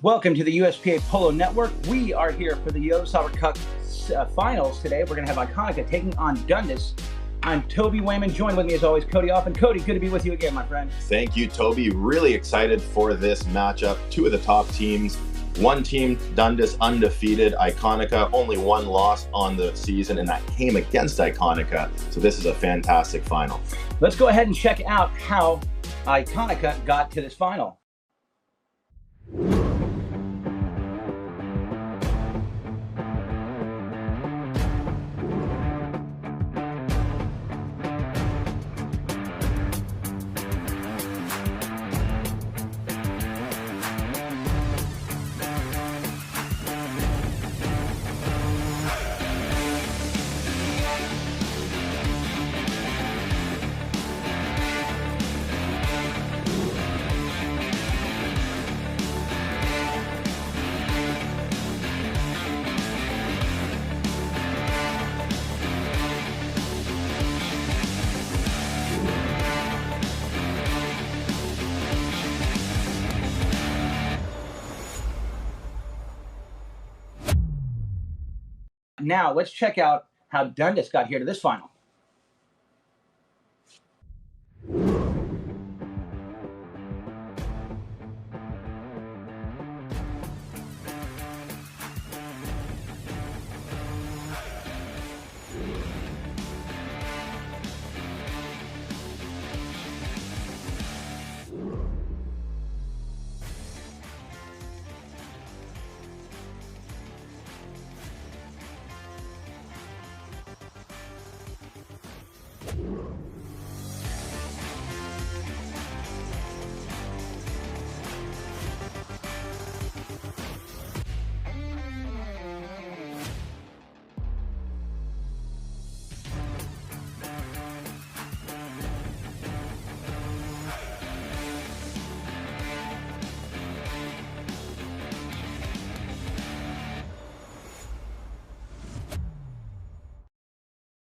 Welcome to the USPA Polo Network. We are here for the Ylvisaker Cup finals today. We're going to have Icónica taking on Dundas. I'm Toby Wayman, joined with me as always, Cody Off. And Cody, good to be with you again, my friend. Thank you, Toby. Really excited for this matchup. Two of the top teams. One team, Dundas, undefeated. Icónica, only one loss on the season, and that came against Icónica. So this is a fantastic final. Let's go ahead and check out how Icónica got to this final. Now, let's check out how Dundas got here to this final.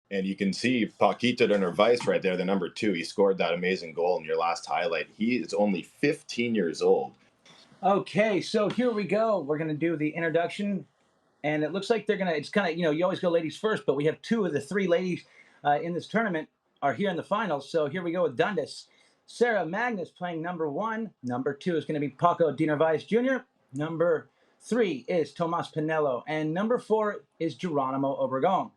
And you can see Paquito de Nervais right there, the number 2. He scored that amazing goal in your last highlight. He is only 15 years old. Okay, so here we go. We're going to do the introduction. And it looks like they're going to, it's kind of, you always go ladies first, but we have 2 of the 3 ladies in this tournament are here in the finals. So here we go with Dundas. Sarah Magnus playing number 1. Number 2 is going to be Paco de Nervais Jr. Number 3 is Tomas Pinello. And number 4 is Geronimo Obregon.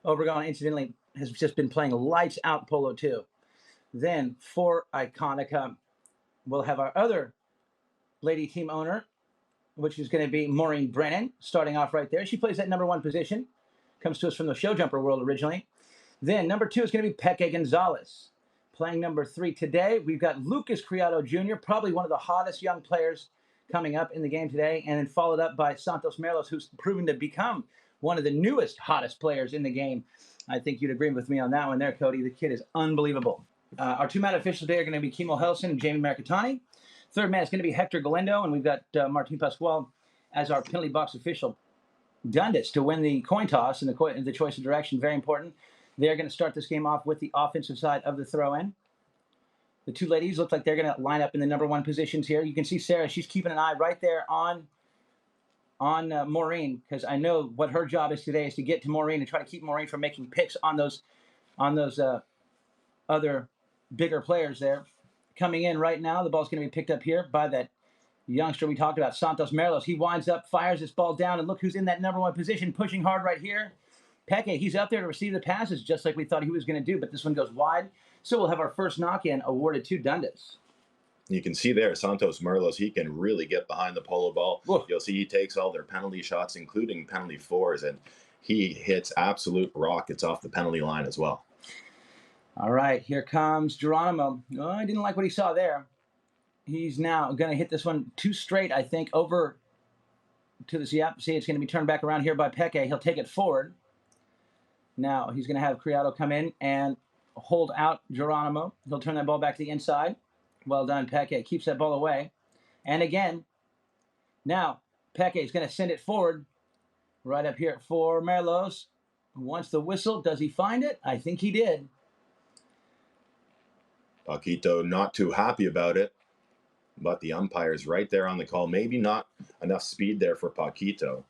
Obregon, incidentally, has just been playing lights out polo too. Then for Icónica, we'll have our other lady team owner, which is going to be Maureen Brennan, starting off right there. She plays that number 1 position. Comes to us from the show jumper world originally. Then number 2 is going to be Peque Gonzalez. Playing number 3 today, we've got Lucas Criado Jr., probably one of the hottest young players coming up in the game today, and then followed up by Santos Merlos, who's proven to become one of the newest, hottest players in the game. I think you'd agree with me on that one there, Cody. The kid is unbelievable. Our 2 mat officials today are going to be Kimo Helson and Jamie Mercatani. Third man is going to be Hector Galindo, and we've got Martin Pascual as our penalty box official. Dundas to win the coin toss and the choice of direction, very important. They're going to start this game off with the offensive side of the throw-in. The 2 ladies look like they're going to line up in the number 1 positions here. You can see Sarah, she's keeping an eye right there on Maureen, because I know what her job is today is to get to Maureen and try to keep Maureen from making picks on those other bigger players there. Coming in right now, the ball's going to be picked up here by that youngster we talked about, Santos Merlos. He winds up, fires this ball down, and look who's in that number 1 position, pushing hard right here. Peque, he's up there to receive the passes just like we thought he was going to do, but this one goes wide. So we'll have our first knock-in awarded to Dundas. You can see there, Santos Merlos, he can really get behind the polo ball. Whoa. You'll see he takes all their penalty shots, including penalty 4s, and he hits absolute rockets off the penalty line as well. All right, here comes Geronimo. Oh, I didn't like what he saw there. He's now going to hit this one too straight, I think, over to the yep. See, it's going to be turned back around here by Peque. He'll take it forward. Now he's going to have Criado come in and hold out Geronimo. He'll turn that ball back to the inside. Well done, Peque. Keeps that ball away. And again, now Peque is going to send it forward right up here for Merlos. Wants the whistle. Does he find it? I think he did. Paquito not too happy about it, but the umpire's right there on the call. Maybe not enough speed there for Paquito.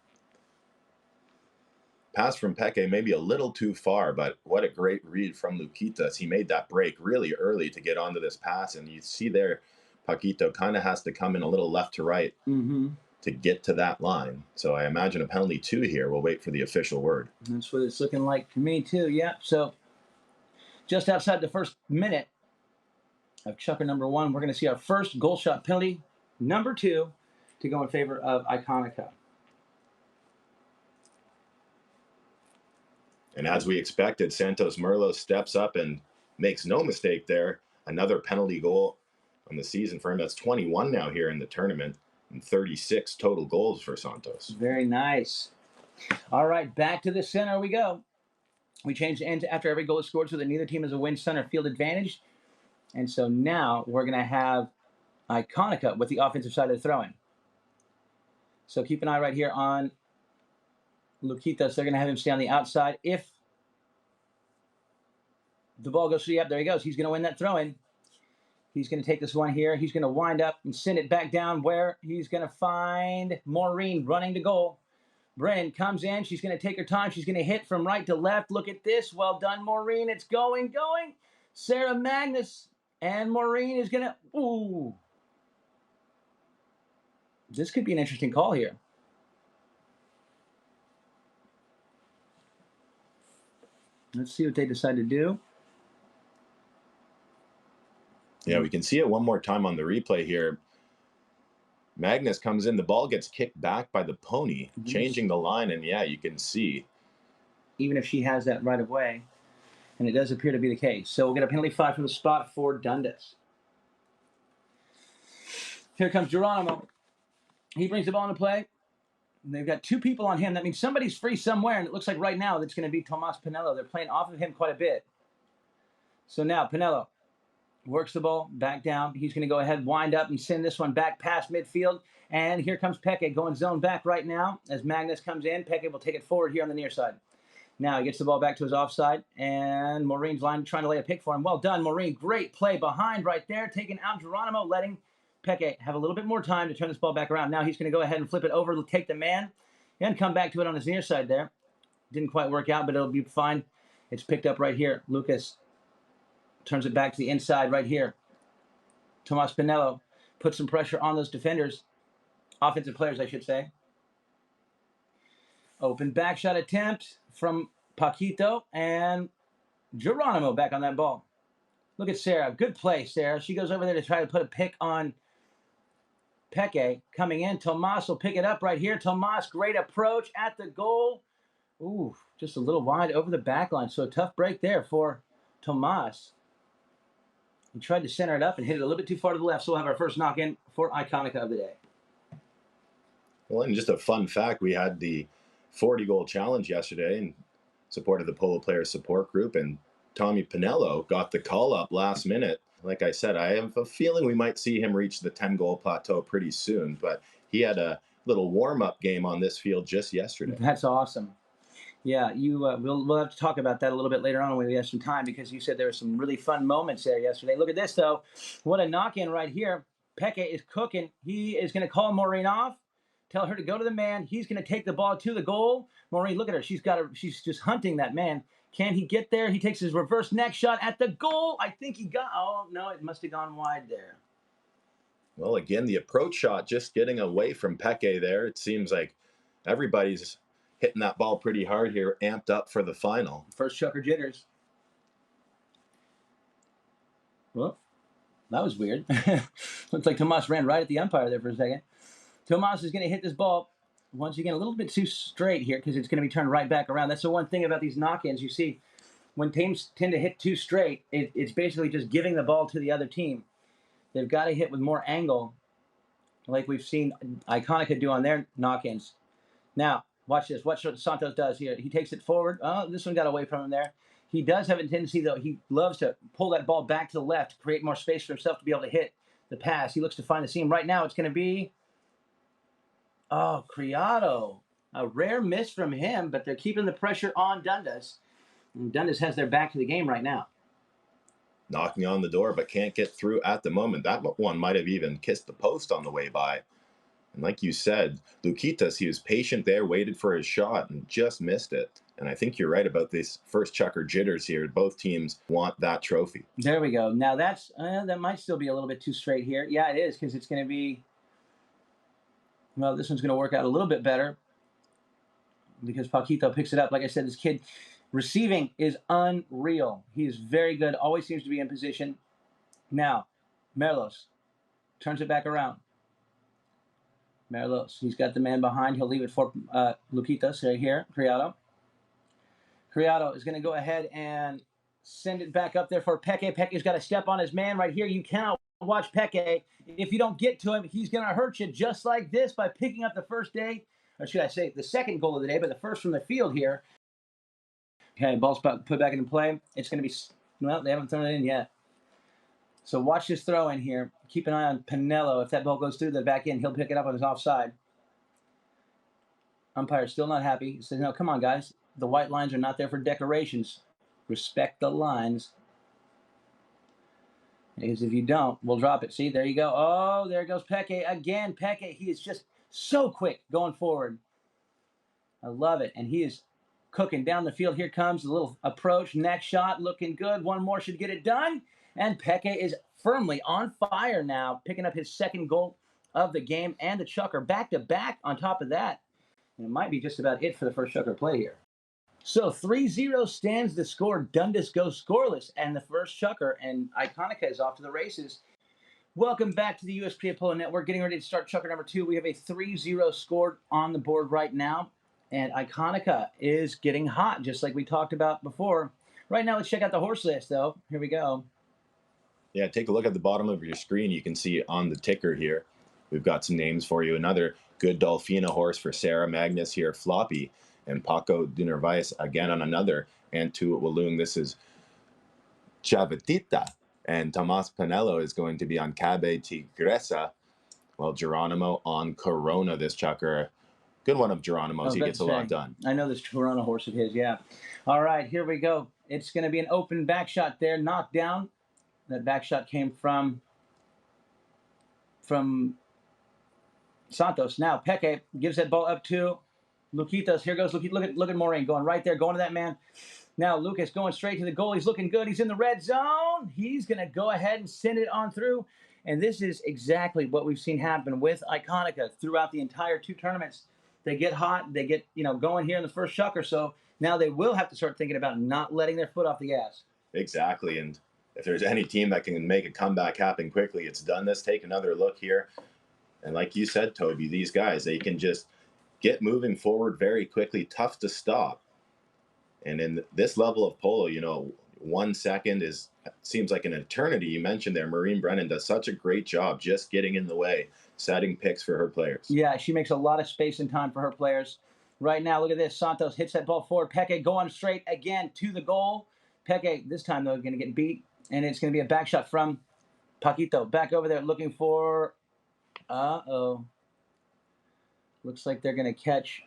Pass from Peke maybe a little too far, but what a great read from Luquitas. He made that break really early to get onto this pass, and you see there, Paquito kind of has to come in a little left to right to get to that line. So I imagine a penalty 2 here. We'll wait for the official word. That's what it's looking like to me too. Yeah. So just outside the first minute of chucker number 1, we're going to see our first goal shot penalty, number 2, to go in favor of Icónica. And as we expected, Santos Merlo steps up and makes no mistake there. Another penalty goal on the season for him. That's 21 now here in the tournament, and 36 total goals for Santos. Very nice. All right, back to the center we go. We change the end after every goal is scored so that neither team has a win center field advantage. And so now we're going to have Icónica with the offensive side of the throw-in. So keep an eye right here on Luquitas. They're going to have him stay on the outside. If the ball goes through, yep, there he goes. He's going to win that throw-in. He's going to take this one here. He's going to wind up and send it back down where he's going to find Maureen running to goal. Bryn comes in. She's going to take her time. She's going to hit from right to left. Look at this. Well done, Maureen. It's going. Sarah Magnus. And Maureen is going to... Ooh. This could be an interesting call here. Let's see what they decide to do. Yeah, we can see it one more time on the replay here. Magnus comes in. The ball gets kicked back by the pony, changing the line. And, yeah, you can see. Even if she has that right of way. And it does appear to be the case. So we'll get a penalty 5 from the spot for Dundas. Here comes Geronimo. He brings the ball into play. They've got 2 people on him. That means somebody's free somewhere, and it looks like right now that's going to be Tomas Pinello. They're playing off of him quite a bit. So now Pinello works the ball back down. He's going to go ahead, wind up, and send this one back past midfield. And here comes Peke going zone back right now. As Magnus comes in, Peke will take it forward here on the near side. Now he gets the ball back to his offside, and Maureen's line trying to lay a pick for him. Well done, Maureen. Great play behind right there, taking out Geronimo, letting Peke have a little bit more time to turn this ball back around. Now he's going to go ahead and flip it over, take the man, and come back to it on his near side there. Didn't quite work out, but it'll be fine. It's picked up right here. Lucas turns it back to the inside right here. Tomas Pinello puts some pressure on those defenders. Offensive players, I should say. Open back shot attempt from Paquito, and Geronimo back on that ball. Look at Sarah. Good play, Sarah. She goes over there to try to put a pick on Peke. Coming in, Tomas will pick it up right here. Tomas, great approach at the goal. Ooh, just a little wide over the back line. So a tough break there for Tomas. He tried to center it up and hit it a little bit too far to the left. So we'll have our first knock-in for Icónica of the day. Well, and just a fun fact, we had the 40-goal challenge yesterday in support of the Polo Players Support Group, and Tommy Pinello got the call-up last minute. Like I said, I have a feeling we might see him reach the 10-goal plateau pretty soon, but he had a little warm-up game on this field just yesterday. That's awesome. Yeah, we'll have to talk about that a little bit later on when we have some time, because you said there were some really fun moments there yesterday. Look at this, though. What a knock-in right here. Peke is cooking. He is going to call Maureen off. Tell her to go to the man. He's going to take the ball to the goal. Maureen, look at her. She's just hunting that man. Can he get there? He takes his reverse neck shot at the goal. I think he got... Oh, no, it must have gone wide there. Well, again, the approach shot just getting away from Peke there. It seems like everybody's hitting that ball pretty hard here, amped up for the final. First chucker jitters. Well, that was weird. Looks like Tomas ran right at the umpire there for a second. Tomas is going to hit this ball once again a little bit too straight here, because it's going to be turned right back around. That's the one thing about these knock-ins. You see, when teams tend to hit too straight, it's basically just giving the ball to the other team. They've got to hit with more angle, like we've seen Icónica do on their knock-ins. Now, watch this. Watch what Santos does here. He takes it forward. Oh, this one got away from him there. He does have a tendency, though. He loves to pull that ball back to the left to create more space for himself to be able to hit the pass. He looks to find the seam. Right now, it's going to be... Oh, Criado. A rare miss from him, but they're keeping the pressure on Dundas. And Dundas has their back to the game right now. Knocking on the door, but can't get through at the moment. That one might have even kissed the post on the way by. And like you said, Luquitas, he was patient there, waited for his shot, and just missed it. And I think you're right about this first chukker jitters here. Both teams want that trophy. There we go. Now that might still be a little bit too straight here. Yeah, it is, because it's going to be, well, this one's going to work out a little bit better because Paquito picks it up. Like I said, this kid receiving is unreal. He is very good. Always seems to be in position. Now, Merlos turns it back around. Merlos, he's got the man behind. He'll leave it for Luquitas right here. Criado. Criado is going to go ahead and send it back up there for Peke. Peke's got to step on his man right here. You cannot watch Peke. If you don't get to him, he's going to hurt you just like this by picking up the first day, or should I say the second goal of the day, but the first from the field here. Okay, ball's put back into play. It's going to be, well, they haven't thrown it in yet. So watch this throw in here. Keep an eye on Pinello. If that ball goes through the back end, he'll pick it up on his offside. Umpire's still not happy. He says, no, come on, guys. The white lines are not there for decorations. Respect the lines. Because if you don't, we'll drop it. See, there you go. Oh, there goes Peke again. Peke, he is just so quick going forward. I love it. And he is cooking down the field. Here comes a little approach. Next shot, looking good. One more should get it done. And Peke is firmly on fire now, picking up his second goal of the game and the chukker back-to-back on top of that. And it might be just about it for the first chukker play here. So 3-0 stands the score. Dundas goes scoreless, and the first chukker, and Iconica is off to the races. Welcome back to the USPA Polo Network. Getting ready to start chukker number 2. We have a 3-0 score on the board right now, and Iconica is getting hot, just like we talked about before. Right now, let's check out the horse list, though. Here we go. Yeah, take a look at the bottom of your screen. You can see on the ticker here, we've got some names for you. Another good Dolfina horse for Sarah Magnus here, Floppy, and Paco de Nervais again on another. And two at Walloon, this is Chavetita. And Tomas Pinello is going to be on Cabe Tigresa, while Geronimo on Corona, this chukker. Good one of Geronimo's. He gets a lot done. I know this Corona horse of his, yeah. All right, here we go. It's going to be an open back shot there, knocked down. That back shot came from Santos. Now Peke gives that ball up to Luquitas. Here goes Luquitas. Look at Moraine going right there, going to that man. Now Lucas going straight to the goal. He's looking good. He's in the red zone. He's going to go ahead and send it on through. And this is exactly what we've seen happen with Iconica throughout the entire 2 tournaments. They get hot. They get going here in the first chukker. So now they will have to start thinking about not letting their foot off the gas. Exactly. And if there's any team that can make a comeback happen quickly, it's Dundas. Take another look here. And like you said, Toby, these guys, they can just get moving forward very quickly, tough to stop. And in this level of polo, 1 second seems like an eternity. You mentioned there, Maureen Brennan does such a great job just getting in the way, setting picks for her players. Yeah, she makes a lot of space and time for her players. Right now, look at this. Santos hits that ball forward. Peke going straight again to the goal. Peke, this time, though, going to get beat. And it's going to be a back shot from Paquito. Back over there looking for... Uh-oh. Looks like they're going to catch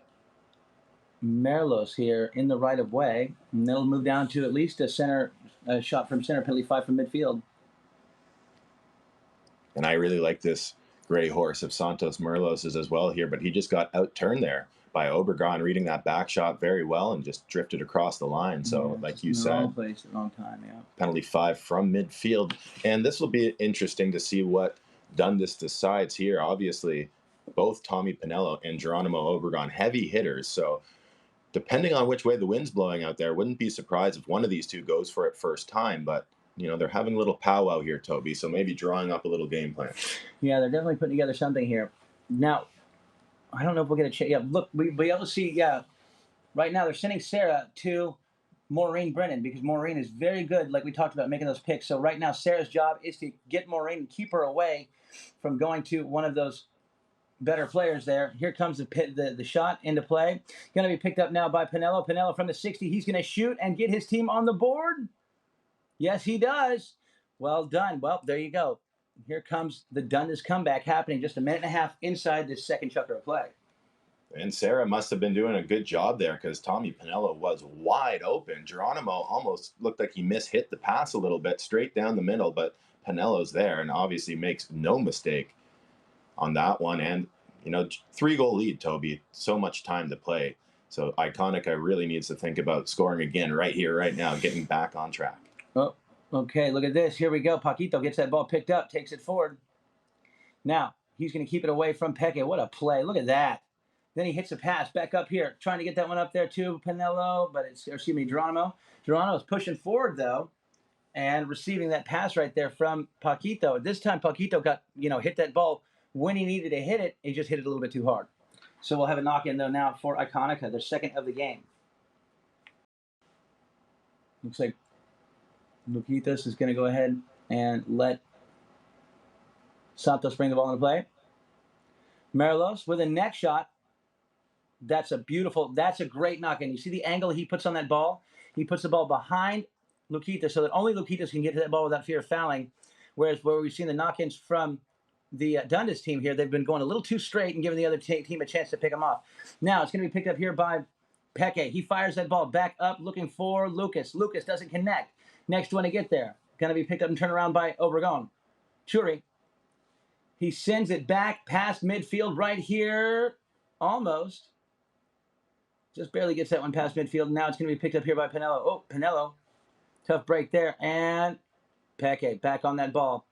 Merlos here in the right of way. And they'll move down to at least a shot from center, penalty 5 from midfield. And I really like this gray horse of Santos Merlos's as well here, but he just got out-turned there by Obregon, reading that back shot very well and just drifted across the line. So, like you said, wrong place, wrong time, yeah. Penalty 5 from midfield. And this will be interesting to see what Dundas decides here. Obviously, both Tommy Pinello and Geronimo Obregon, heavy hitters. So, depending on which way the wind's blowing out there, wouldn't be surprised if one of these two goes for it first time. But, they're having a little powwow here, Toby. So, maybe drawing up a little game plan. Yeah, they're definitely putting together something here. Now, I don't know if we'll get a chance. Yeah, look, we'll be able to see, yeah. Right now, they're sending Sarah to Maureen Brennan because Maureen is very good, like we talked about, making those picks. So right now, Sarah's job is to get Maureen and keep her away from going to one of those better players there. Here comes the shot into play. Going to be picked up now by Pinello. Pinello from the 60. He's going to shoot and get his team on the board. Yes, he does. Well done. Well, there you go. Here comes the Dundas comeback happening just a minute and a half inside this second chukker of play. And Sarah must have been doing a good job there because Tommy Pinello was wide open. Geronimo almost looked like he mishit the pass a little bit straight down the middle, but Pinello's there and obviously makes no mistake on that one. And 3-goal lead, Toby. So much time to play. So Iconica really needs to think about scoring again right here, right now, getting back on track. Oh, okay, look at this. Here we go. Paquito gets that ball picked up, takes it forward. Now, he's going to keep it away from Peke. What a play. Look at that. Then he hits a pass back up here, trying to get that one up there to Pinello, but Geronimo. Geronimo's pushing forward, though, and receiving that pass right there from Paquito. This time, Paquito got, hit that ball when he needed to hit it. He just hit it a little bit too hard. So we'll have a knock-in, though, now for Iconica, their second of the game. Looks like Luquitas is going to go ahead and let Santos bring the ball into play. Merlos with a neck shot. That's a great knock-in. You see the angle he puts on that ball? He puts the ball behind Luquitas so that only Luquitas can get to that ball without fear of fouling. Whereas where we've seen the knock-ins from the Dundas team here, they've been going a little too straight and giving the other team a chance to pick them off. Now it's going to be picked up here by Peke. He fires that ball back up looking for Lucas. Lucas doesn't connect. Next one to get there. Going to be picked up and turned around by Obregon. Churi. He sends it back past midfield right here. Almost. Just barely gets that one past midfield. Now it's going to be picked up here by Pinello. Oh, Pinello. Tough break there. And Peke back on that ball.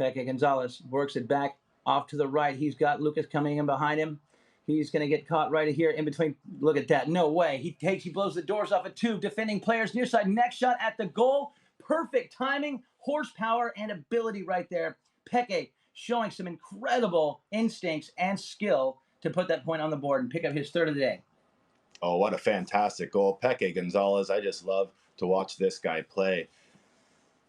Peke Gonzalez works it back off to the right. He's got Lucas coming in behind him. He's going to get caught right here in between. Look at that. No way. He blows the doors off of two defending players near side. Next shot at the goal. Perfect timing, horsepower, and ability right there. Peke showing some incredible instincts and skill to put that point on the board and pick up his third of the day. Oh, what a fantastic goal. Peke Gonzalez, I just love to watch this guy play.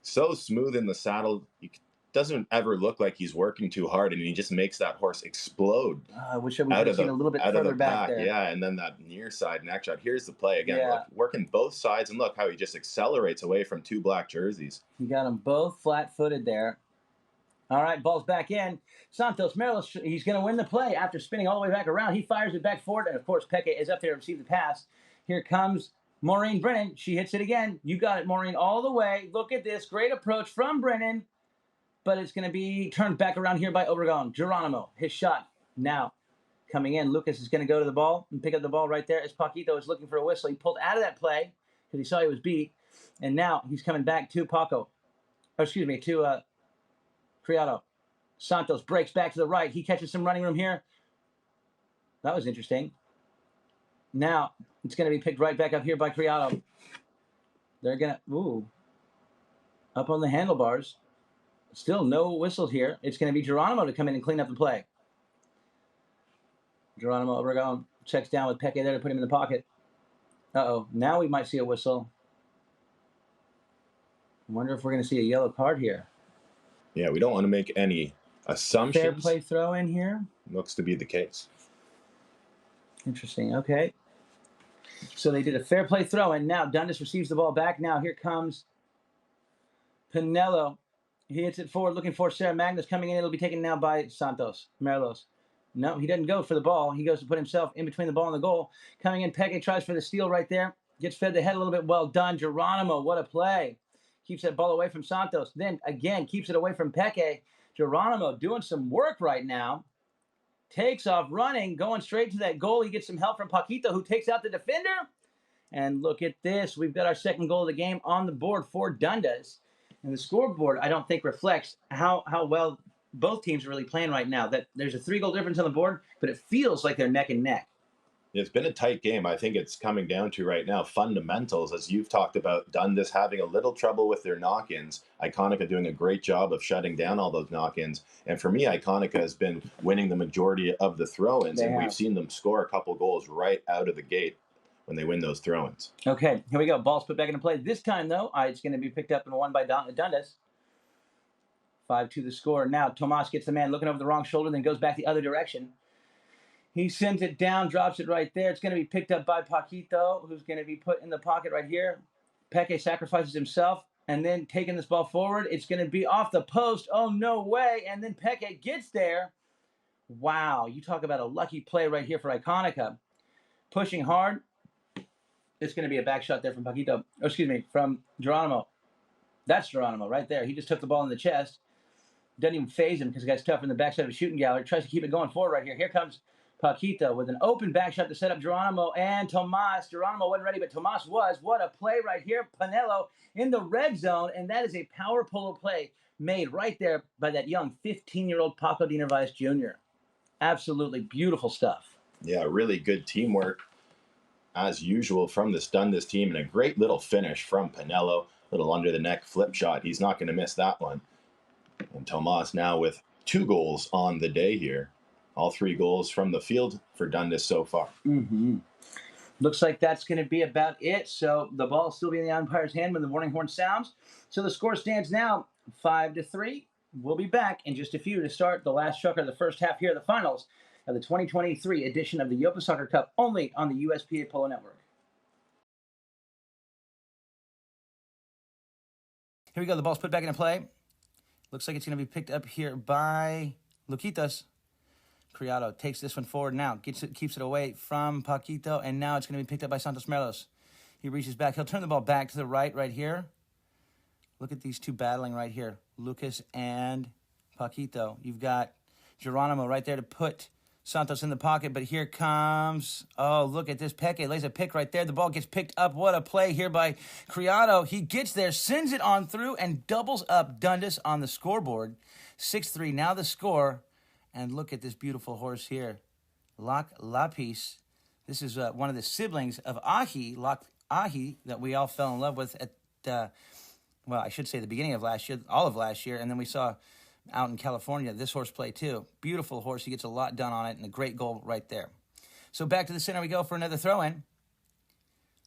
So smooth in the saddle. He doesn't ever look like he's working too hard, and he just makes that horse explode. I wish we could have seen a little bit further back there. Yeah, and then that near side neck shot. Here's the play again. Yeah. Look, working both sides, and look how he just accelerates away from two black jerseys. He got them both flat-footed there. All right, ball's back in. Santos Merlos, he's going to win the play after spinning all the way back around. He fires it back forward, and of course, Peke is up there to receive the pass. Here comes Maureen Brennan. She hits it again. You got it, Maureen, all the way. Look at this. Great approach from Brennan, but it's going to be turned back around here by Obregon. Geronimo, his shot now coming in. Lucas is going to go to the ball and pick up the ball right there as Paquito is looking for a whistle. He pulled out of that play because he saw he was beat, and now he's coming back to to Criado. Santos breaks back to the right. He catches some running room here. That was interesting. Now it's going to be picked right back up here by Criado. They're going to, up on the handlebars. Still no whistles here. It's going to be Geronimo to come in and clean up the play. Geronimo Obregon checks down with Peke there to put him in the pocket. Uh-oh. Now we might see a whistle. I wonder if we're going to see a yellow card here. Yeah, we don't want to make any assumptions. Fair play throw in here. Looks to be the case. Interesting. Okay. So they did a fair play throw in. Now Dundas receives the ball back. Now here comes Pinello. He hits it forward looking for Sarah Magnus coming in. It'll be taken now by Santos Merlos. No, he doesn't go for the ball. He goes to put himself in between the ball and the goal. Coming in, Peke tries for the steal right there. Gets fed the head a little bit. Well done, Geronimo. What a play. Keeps that ball away from Santos. Then, again, keeps it away from Peke. Geronimo doing some work right now. Takes off running, going straight to that goal. He gets some help from Paquito, who takes out the defender. And look at this. We've got our second goal of the game on the board for Dundas. And the scoreboard, I don't think, reflects how well both teams are really playing right now. That there's a 3-goal difference on the board, but it feels like they're neck and neck. It's been a tight game. I think it's coming down to right now fundamentals, as you've talked about. Dundas having a little trouble with their knock-ins. Iconica doing a great job of shutting down all those knock-ins. And for me, Iconica has been winning the majority of the throw-ins, and we've seen them score a couple goals right out of the gate when they win those throw-ins. Okay, here we go. Ball's put back into play. This time, though, it's going to be picked up and won by Dundas. 5-2 the score. Now, Tomas gets the man looking over the wrong shoulder, then goes back the other direction. He sends it down, drops it right there. It's going to be picked up by Paquito, who's going to be put in the pocket right here. Peke sacrifices himself, and then taking this ball forward. It's going to be off the post. Oh, no way. And then Peke gets there. Wow, you talk about a lucky play right here for Iconica. Pushing hard. It's going to be a back shot there from Paquito. From Geronimo. That's Geronimo right there. He just took the ball in the chest. Doesn't even phase him because the guy's tough in the backside of a shooting gallery. Tries to keep it going forward right here. Here comes Paquito with an open back shot to set up Geronimo and Tomas. Geronimo wasn't ready, but Tomas was. What a play right here. Pinello in the red zone, and that is a power polo play made right there by that young 15-year-old Paco de Narvaez Jr. Absolutely beautiful stuff. Yeah, really good teamwork as usual from this Dundas team, and a great little finish from Pinello. Little under the neck flip shot. He's not going to miss that one. And Tomas now with 2 goals on the day here. All 3 goals from the field for Dundas so far. Looks like that's going to be about it. So the ball will still be in the umpire's hand when the warning horn sounds. So the score stands now 5-3. We'll be back in just a few to start the last chukker of the first half here, the finals of the 2023 edition of the Ylvisaker Cup, only on the USPA Polo Network. Here we go. The ball's put back into play. Looks like it's going to be picked up here by Luquitas. Criado takes this one forward now. Keeps it away from Paquito, and now it's going to be picked up by Santos Merlos. He reaches back. He'll turn the ball back to the right here. Look at these two battling right here. Lucas and Paquito. You've got Geronimo right there to put Santos in the pocket, but here comes, oh, look at this. Peque lays a pick right there. The ball gets picked up. What a play here by Criado. He gets there, sends it on through, and doubles up Dundas on the scoreboard. 6-3, now the score. And look at this beautiful horse here. Lac Lapis. This is one of the siblings of Ahi, Lac Ahi, that we all fell in love with at, well, I should say the beginning of last year, all of last year, and then we saw out in California this horse play too. Beautiful horse. He gets a lot done on it, and a great goal right there. So back to the center we go for another throw-in.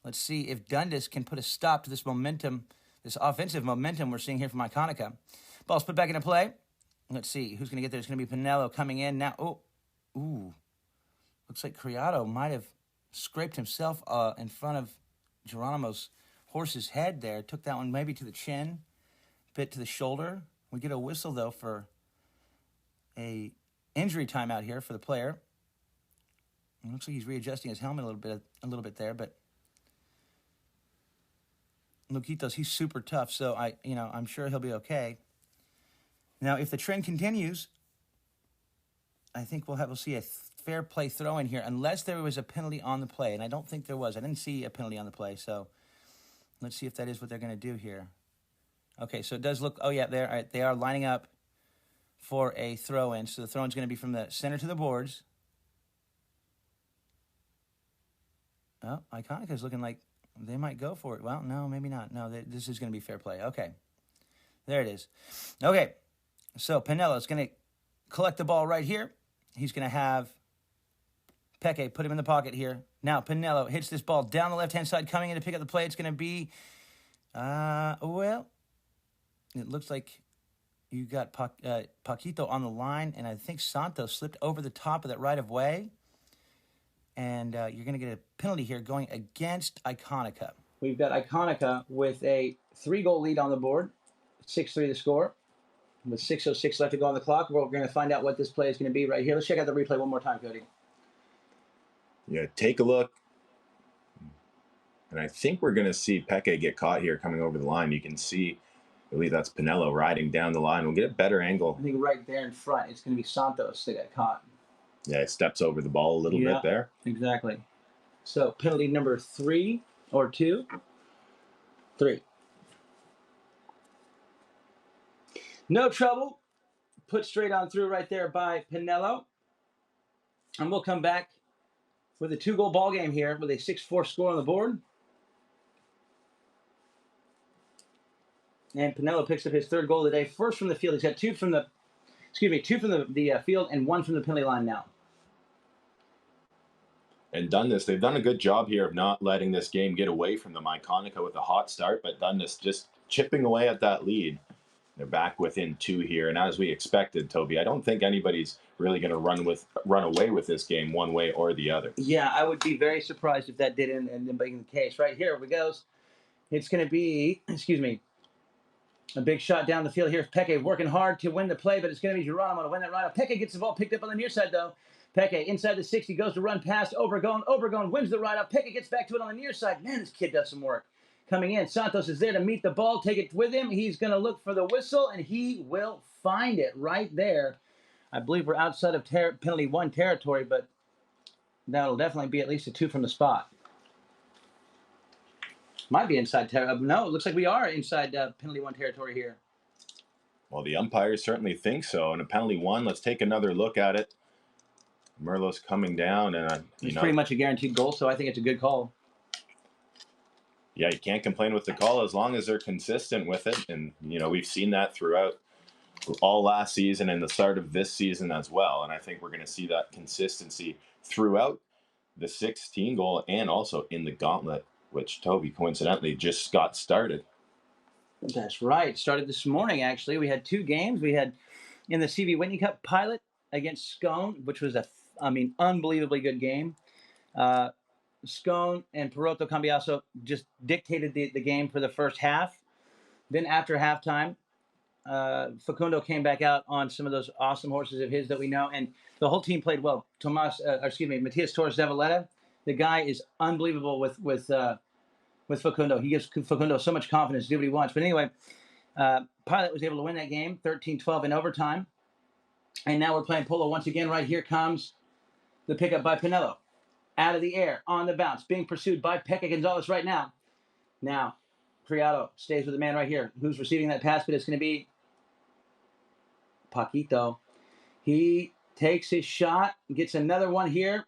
Let's see if Dundas can put a stop to this momentum, this offensive momentum we're seeing here from Iconica. Ball's put back into play. Let's see who's going to get there. It's going to be Pinello coming in now. Ooh. Looks like Criado might have scraped himself in front of Geronimo's horse's head there. Took that one maybe to the chin, bit to the shoulder. We get a whistle, though, for a injury timeout here for the player. It looks like he's readjusting his helmet a little bit there, but Luquitos, he's super tough, so I'm sure he'll be okay. Now, if the trend continues, I think we'll see a fair play throw in here, unless there was a penalty on the play, and I don't think there was. I didn't see a penalty on the play, so let's see if that is what they're going to do here. Okay, so it does look, oh yeah, they are lining up for a throw-in. So the throw-in is going to be from the center to the boards. Oh, Iconica is looking like they might go for it. Well, no, maybe not. No, this is going to be fair play. Okay, there it is. Okay, so Pinello is going to collect the ball right here. He's going to have Peque put him in the pocket here. Now Pinello hits this ball down the left-hand side, coming in to pick up the play. It's going to be, well, it looks like you got Paquito on the line, and I think Santos slipped over the top of that right-of-way. And you're going to get a penalty here going against Iconica. We've got Iconica with a 3-goal lead on the board. 6-3 the score. With 6:06 left to go on the clock, we're going to find out what this play is going to be right here. Let's check out the replay one more time, Cody. Yeah, take a look. And I think we're going to see Peque get caught here coming over the line. You can see, I believe that's Pinello riding down the line. We'll get a better angle. I think right there in front, it's going to be Santos that got caught. Yeah, it steps over the ball a little bit there. Exactly. So penalty number 3 or 2? 3. No trouble. Put straight on through right there by Pinello. And we'll come back with a 2-goal ball game here with a 6-4 score on the board. And Pinello picks up his 3rd goal of the day. First from the field. He's got 2 from the field and 1 from the penalty line now. And Dundas, they've done a good job here of not letting this game get away from them. Iconica with a hot start, but Dundas just chipping away at that lead. They're back within 2 here, and as we expected, Toby, I don't think anybody's really going to run away with this game one way or the other. Yeah, I would be very surprised if that didn't end up being the case. Right here we goes. It's going to be, a big shot down the field. Here's Peque working hard to win the play, but it's going to be Geronimo to win that right-off. Peque gets the ball picked up on the near side, though. Peque inside the 60 goes to run past Obregon. Obregon wins the right-off. Peque gets back to it on the near side. Man, this kid does some work. coming in. Santos is there to meet the ball, take it with him. He's going to look for the whistle, and he will find it right there. I believe we're outside of penalty 1 territory, but that'll definitely be at least a 2 from the spot. Might be inside no, it looks like we are inside penalty 1 territory here. Well, the umpires certainly think so. And a penalty 1, let's take another look at it. Merlos coming down, and it's pretty much a guaranteed goal, so I think it's a good call. Yeah, you can't complain with the call as long as they're consistent with it. And, we've seen that throughout all last season and the start of this season as well. And I think we're going to see that consistency throughout the 16 goal and also in the gauntlet, which Toby coincidentally just got started. That's right. Started this morning, actually. We had 2 games. We had in the CV Wellington Cup pilot against Scone, which was unbelievably good game. Scone and Perotto Cambiaso just dictated the game for the first half. Then after halftime, Facundo came back out on some of those awesome horses of his that we know, and the whole team played well. Matias Torres de Valletta, the guy is unbelievable with Facundo. He gives Facundo so much confidence to do what he wants. But anyway, Pilot was able to win that game, 13-12 in overtime. And now we're playing polo once again. Right here comes the pickup by Pinello. Out of the air, on the bounce, being pursued by Peque Gonzalez right now. Now, Criado stays with the man right here. Who's receiving that pass? But it's going to be Paquito. He takes his shot, gets another one here.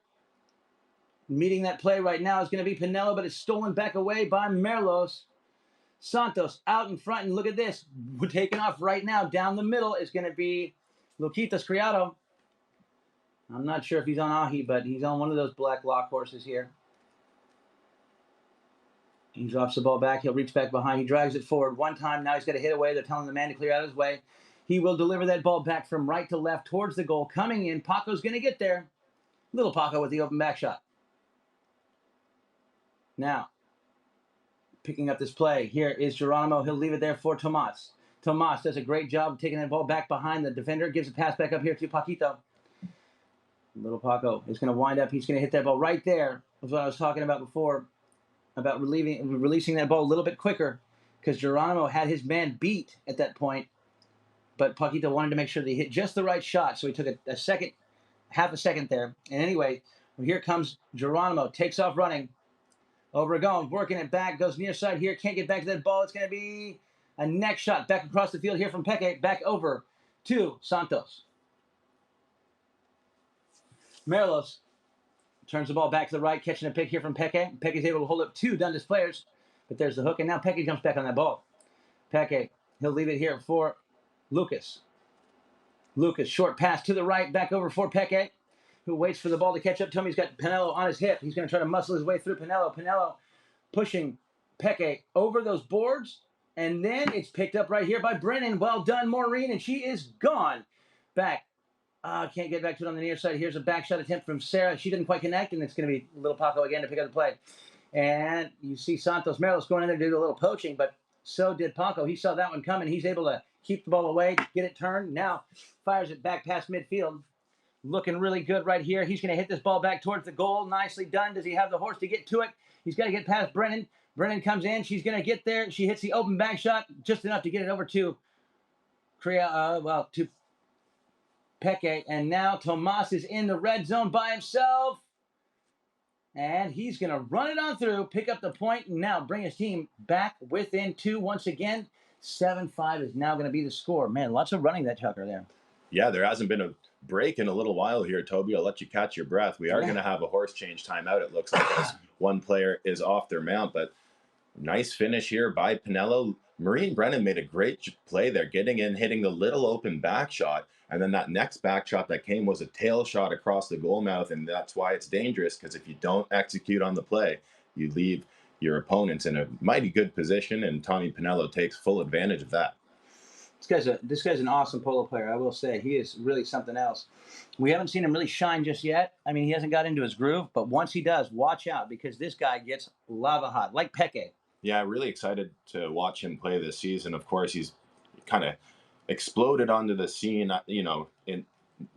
Meeting that play right now is going to be Pinello, but it's stolen back away by Merlos. Santos out in front, and look at this. We're taking off right now. Down the middle is going to be Luquitas Criado. I'm not sure if he's on Ahi, but he's on one of those black lock horses here. He drops the ball back. He'll reach back behind. He drags it forward one time. Now he's got to hit away. They're telling the man to clear out of his way. He will deliver that ball back from right to left towards the goal. Coming in, Paco's going to get there. Little Paco with the open back shot. Now, picking up this play. Here is Geronimo. He'll leave it there for Tomas. Tomas does a great job of taking that ball back behind the defender. Gives a pass back up here to Paquito. Little Paco is going to wind up. He's going to hit that ball right there. That's what I was talking about before, about releasing that ball a little bit quicker, because Geronimo had his man beat at that point, but Paquito wanted to make sure that he hit just the right shot, so he took half a second there. And anyway, here comes Geronimo. Takes off running. Obregon working it back. Goes near side here. Can't get back to that ball. It's going to be a neck shot back across the field here from Peque. Back over to Santos. Merlos turns the ball back to the right, catching a pick here from Peque. Peque's able to hold up 2 Dundas players, but there's the hook, and now Peque comes back on that ball. Peque, he'll leave it here for Lucas. Lucas, short pass to the right, back over for Peque, who waits for the ball to catch up to him. He's got Pinello on his hip. He's going to try to muscle his way through Pinello. Pinello pushing Peque over those boards, and then it's picked up right here by Brennan. Well done, Maureen, and she is gone. Back. Can't get back to it on the near side. Here's a back shot attempt from Sarah. She didn't quite connect, and it's going to be Little Paco again to pick up the play. And you see Santos Merlos going in there to do a little poaching, but so did Paco. He saw that one coming. He's able to keep the ball away, get it turned. Now fires it back past midfield. Looking really good right here. He's going to hit this ball back towards the goal. Nicely done. Does he have the horse to get to it? He's got to get past Brennan. Brennan comes in. She's going to get there. She hits the open back shot just enough to get it over to to Peque, and now Tomas is in the red zone by himself, and he's going to run it on through, pick up the point, and now bring his team back within 2 once again. 7-5 is now going to be the score. Man, lots of running that chucker there. Yeah, there hasn't been a break in a little while here, Toby. I'll let you catch your breath. We are going to have a horse change timeout, it looks like, as one player is off their mount, but nice finish here by Pinello. Maureen Brennan made a great play there, getting in, hitting the little open back shot. And then that next back shot that came was a tail shot across the goal mouth. And that's why it's dangerous, because if you don't execute on the play, you leave your opponents in a mighty good position. And Tommy Pinello takes full advantage of that. This guy's an awesome polo player, I will say. He is really something else. We haven't seen him really shine just yet. I mean, he hasn't got into his groove, but once he does, watch out, because this guy gets lava hot, like Peque. Yeah, really excited to watch him play this season. Of course, he's kind of exploded onto the scene, in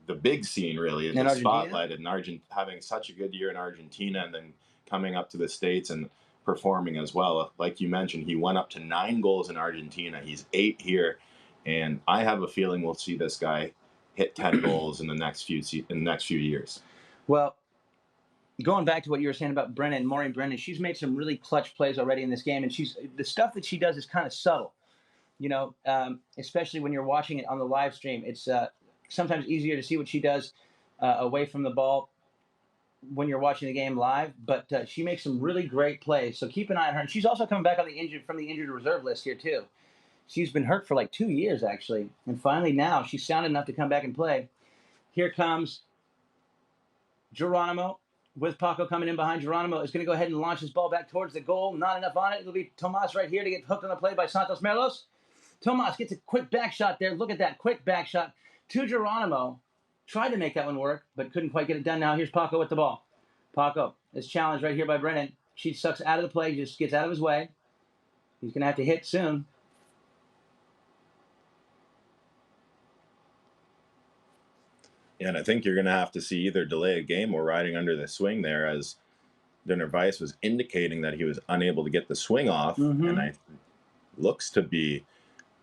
the big scene, really, in the spotlight, in having such a good year in Argentina, and then coming up to the States and performing as well. Like you mentioned, he went up to 9 goals in Argentina. He's 8 here, and I have a feeling we'll see this guy hit 10 goals in the next few years. Well, going back to what you were saying about Maureen Brennan, she's made some really clutch plays already in this game, and the stuff that she does is kind of subtle, especially when you're watching it on the live stream. It's sometimes easier to see what she does away from the ball when you're watching the game live, but she makes some really great plays. So keep an eye on her. And she's also coming back on from the injured reserve list here too. She's been hurt for like 2 years actually, and finally now she's sound enough to come back and play. Here comes Geronimo with Paco coming in behind. Geronimo is going to go ahead and launch his ball back towards the goal. Not enough on it. It'll be Tomas right here to get hooked on the play by Santos Merlos. Tomas gets a quick back shot there. Look at that quick back shot to Geronimo. Tried to make that one work, but couldn't quite get it done. Now here's Paco with the ball. Paco is challenged right here by Brennan. She sucks out of the play, just gets out of his way. He's going to have to hit soon. Yeah, and I think you're going to have to see either delay a game or riding under the swing there, as Dundas Weiss was indicating that he was unable to get the swing off, and I looks to be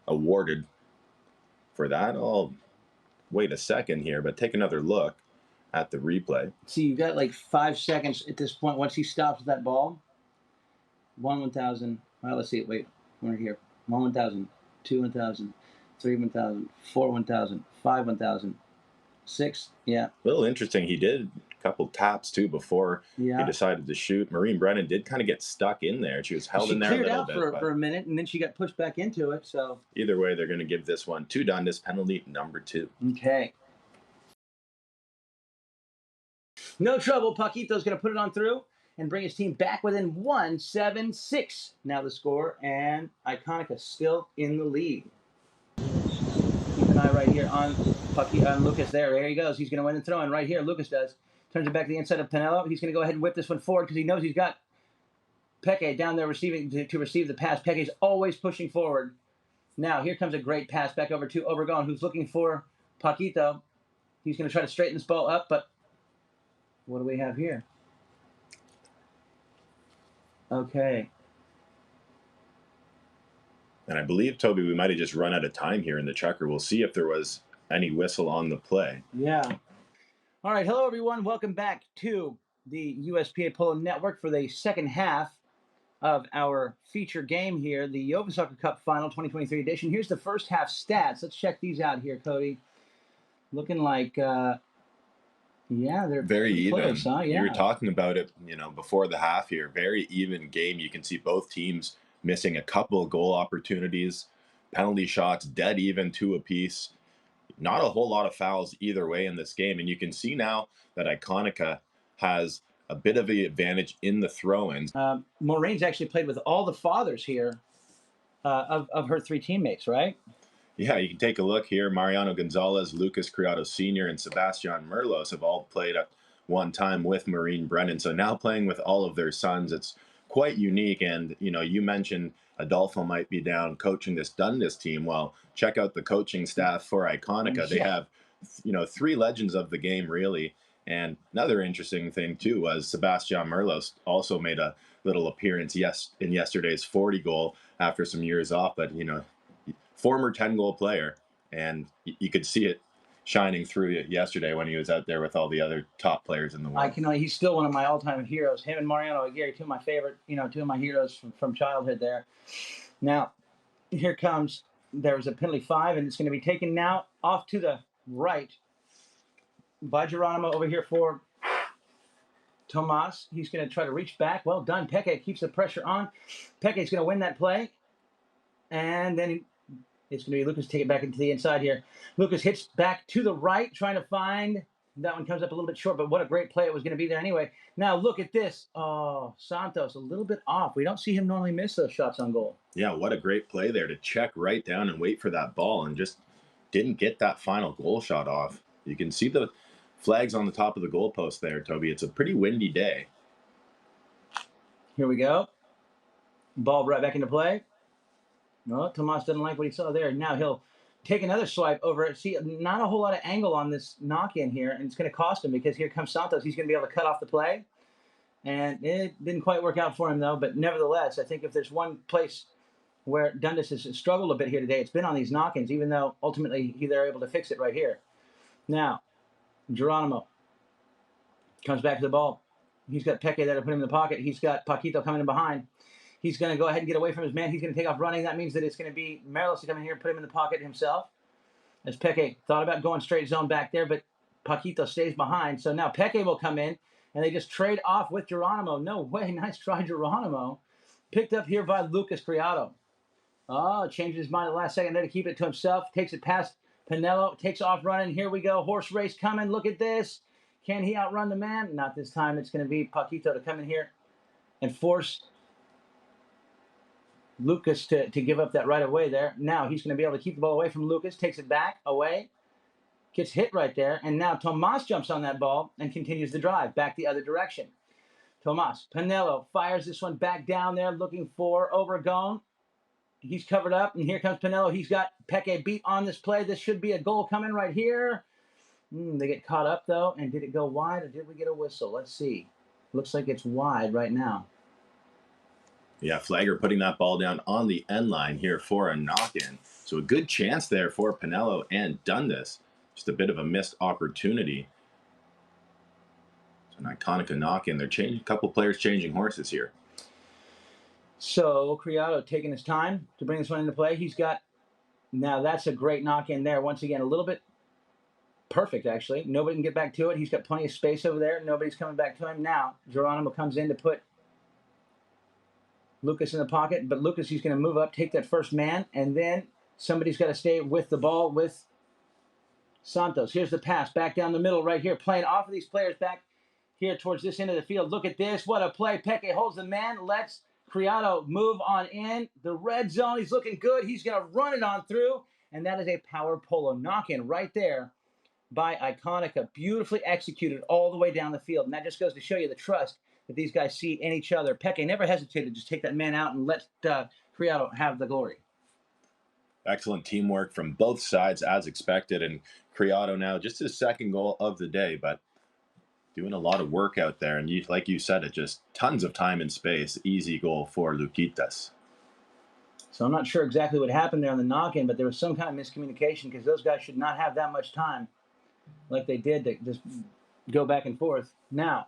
awarded for that. I'll wait a second here, but take another look at the replay. See, you've got like 5 seconds at this point once he stops with that ball. 1,000. Well, let's see it. Wait, we're here. 1,000, 2,000, 3,000, 4,000, 5,000, 6. Yeah. A little interesting. He did a couple taps too before he decided to shoot. Maureen Brennan did kind of get stuck in there. She was held in there a little bit. For a minute, and then she got pushed back into it. So either way, they're going to give this one to Dundas, penalty number 2. Okay. No trouble. Paquito's going to put it on through and bring his team back within 1-7-6. Now the score, and Iconica still in the lead. Keep an eye right here on Lucas there. There he goes. He's going to win the throw-in right here. Lucas does. Turns it back to the inside of Pinello. He's going to go ahead and whip this one forward because he knows he's got Peke down there to receive the pass. Peke's always pushing forward. Now here comes a great pass back over to Obregon, who's looking for Paquito. He's going to try to straighten this ball up, but what do we have here? Okay. And I believe, Toby, we might have just run out of time here in the checker. We'll see if there was any whistle on the play. Yeah. All right. Hello, everyone. Welcome back to the USPA Polo Network for the second half of our feature game here, the Ylvisaker Cup Final 2023 edition. Here's the first half stats. Let's check these out here, Cody. Looking like, yeah, they're very even. Close, huh? Yeah. You were talking about it, before the half here. Very even game. You can see both teams missing a couple of goal opportunities, penalty shots, dead even 2 apiece. Not a whole lot of fouls either way in this game. And you can see now that Iconica has a bit of the advantage in the throw-ins. Maureen's actually played with all the fathers here of her 3 teammates, right? Yeah, you can take a look here. Mariano Gonzalez, Lucas Criado Sr., and Sebastian Merlos have all played at one time with Maureen Brennan. So now playing with all of their sons, it's quite unique. And, you mentioned Adolfo might be down coaching this Dundas team. Well, check out the coaching staff for Iconica. They have, 3 legends of the game, really. And another interesting thing, too, was Sebastian Merlos also made a little appearance in yesterday's 40 goal after some years off. But, former 10-goal player, and you could see it shining through yesterday when he was out there with all the other top players in the world. He's still one of my all-time heroes. Him and Mariano Aguirre, 2 of my favorite, 2 of my heroes from childhood there. Now, here comes, there's a penalty 5, and it's going to be taken now off to the right by Geronimo over here for Tomas. He's going to try to reach back. Well done. Peke keeps the pressure on. Peke's going to win that play, and then it's going to be Lucas take it back into the inside here. Lucas hits back to the right, trying to find. That one comes up a little bit short, but what a great play it was going to be there anyway. Now look at this. Oh, Santos a little bit off. We don't see him normally miss those shots on goal. Yeah, what a great play there to check right down and wait for that ball, and just didn't get that final goal shot off. You can see the flags on the top of the goalpost there, Toby. It's a pretty windy day. Here we go. Ball right back into play. No, Tomas doesn't like what he saw there. Now he'll take another swipe over it. See, not a whole lot of angle on this knock-in here, and it's going to cost him because here comes Santos. He's going to be able to cut off the play. And it didn't quite work out for him, though. But nevertheless, I think if there's one place where Dundas has struggled a bit here today, it's been on these knock-ins, even though ultimately they're able to fix it right here. Now, Geronimo comes back to the ball. He's got Peke there to put him in the pocket. He's got Paquito coming in behind. He's going to go ahead and get away from his man. He's going to take off running. That means that it's going to be Merlos to come in here and put him in the pocket himself. As Peke thought about going straight zone back there, but Paquito stays behind. So now Peke will come in, and they just trade off with Geronimo. No way. Nice try, Geronimo. Picked up here by Lucas Criado. Oh, changes his mind at the last second there to keep it to himself. Takes it past Pinello. Takes off running. Here we go. Horse race coming. Look at this. Can he outrun the man? Not this time. It's going to be Paquito to come in here and force Lucas to give up that right away there. Now he's going to be able to keep the ball away from Lucas. Takes it back, away. Gets hit right there. And now Tomas jumps on that ball and continues the drive back the other direction. Tomas. Pinello fires this one back down there looking for Obregon. He's covered up, and here comes Pinello. He's got Peke beat on this play. This should be a goal coming right here. They get caught up, though. And did it go wide, or did we get a whistle? Let's see. Looks like it's wide right now. Yeah, Flagger putting that ball down on the end line here for a knock-in. So a good chance there for Pinello and Dundas. Just a bit of a missed opportunity. So an Iconica knock-in. They're changing, a couple players changing horses here. So Criado taking his time to bring this one into play. He's got, now that's a great knock-in there. Once again, a little bit perfect, actually. Nobody can get back to it. He's got plenty of space over there. Nobody's coming back to him. Now Geronimo comes in to put Lucas in the pocket, but Lucas, he's going to move up, take that first man, and then somebody's got to stay with the ball with Santos. Here's the pass back down the middle right here, playing off of these players back here towards this end of the field. Look at this. What a play. Peke holds the man, lets Criado move on in. The red zone, he's looking good. He's going to run it on through, and that is a power polo knock-in right there by Iconica. Beautifully executed all the way down the field, and that just goes to show you the trust that these guys see in each other. Peke never hesitated to just take that man out and let Criado have the glory. Excellent teamwork from both sides as expected. And Criado now just his second goal of the day, but doing a lot of work out there. And you, like you said, it just tons of time and space. Easy goal for Luquitas. So I'm not sure exactly what happened there on the knock-in, but there was some kind of miscommunication because those guys should not have that much time like they did to just go back and forth. Now,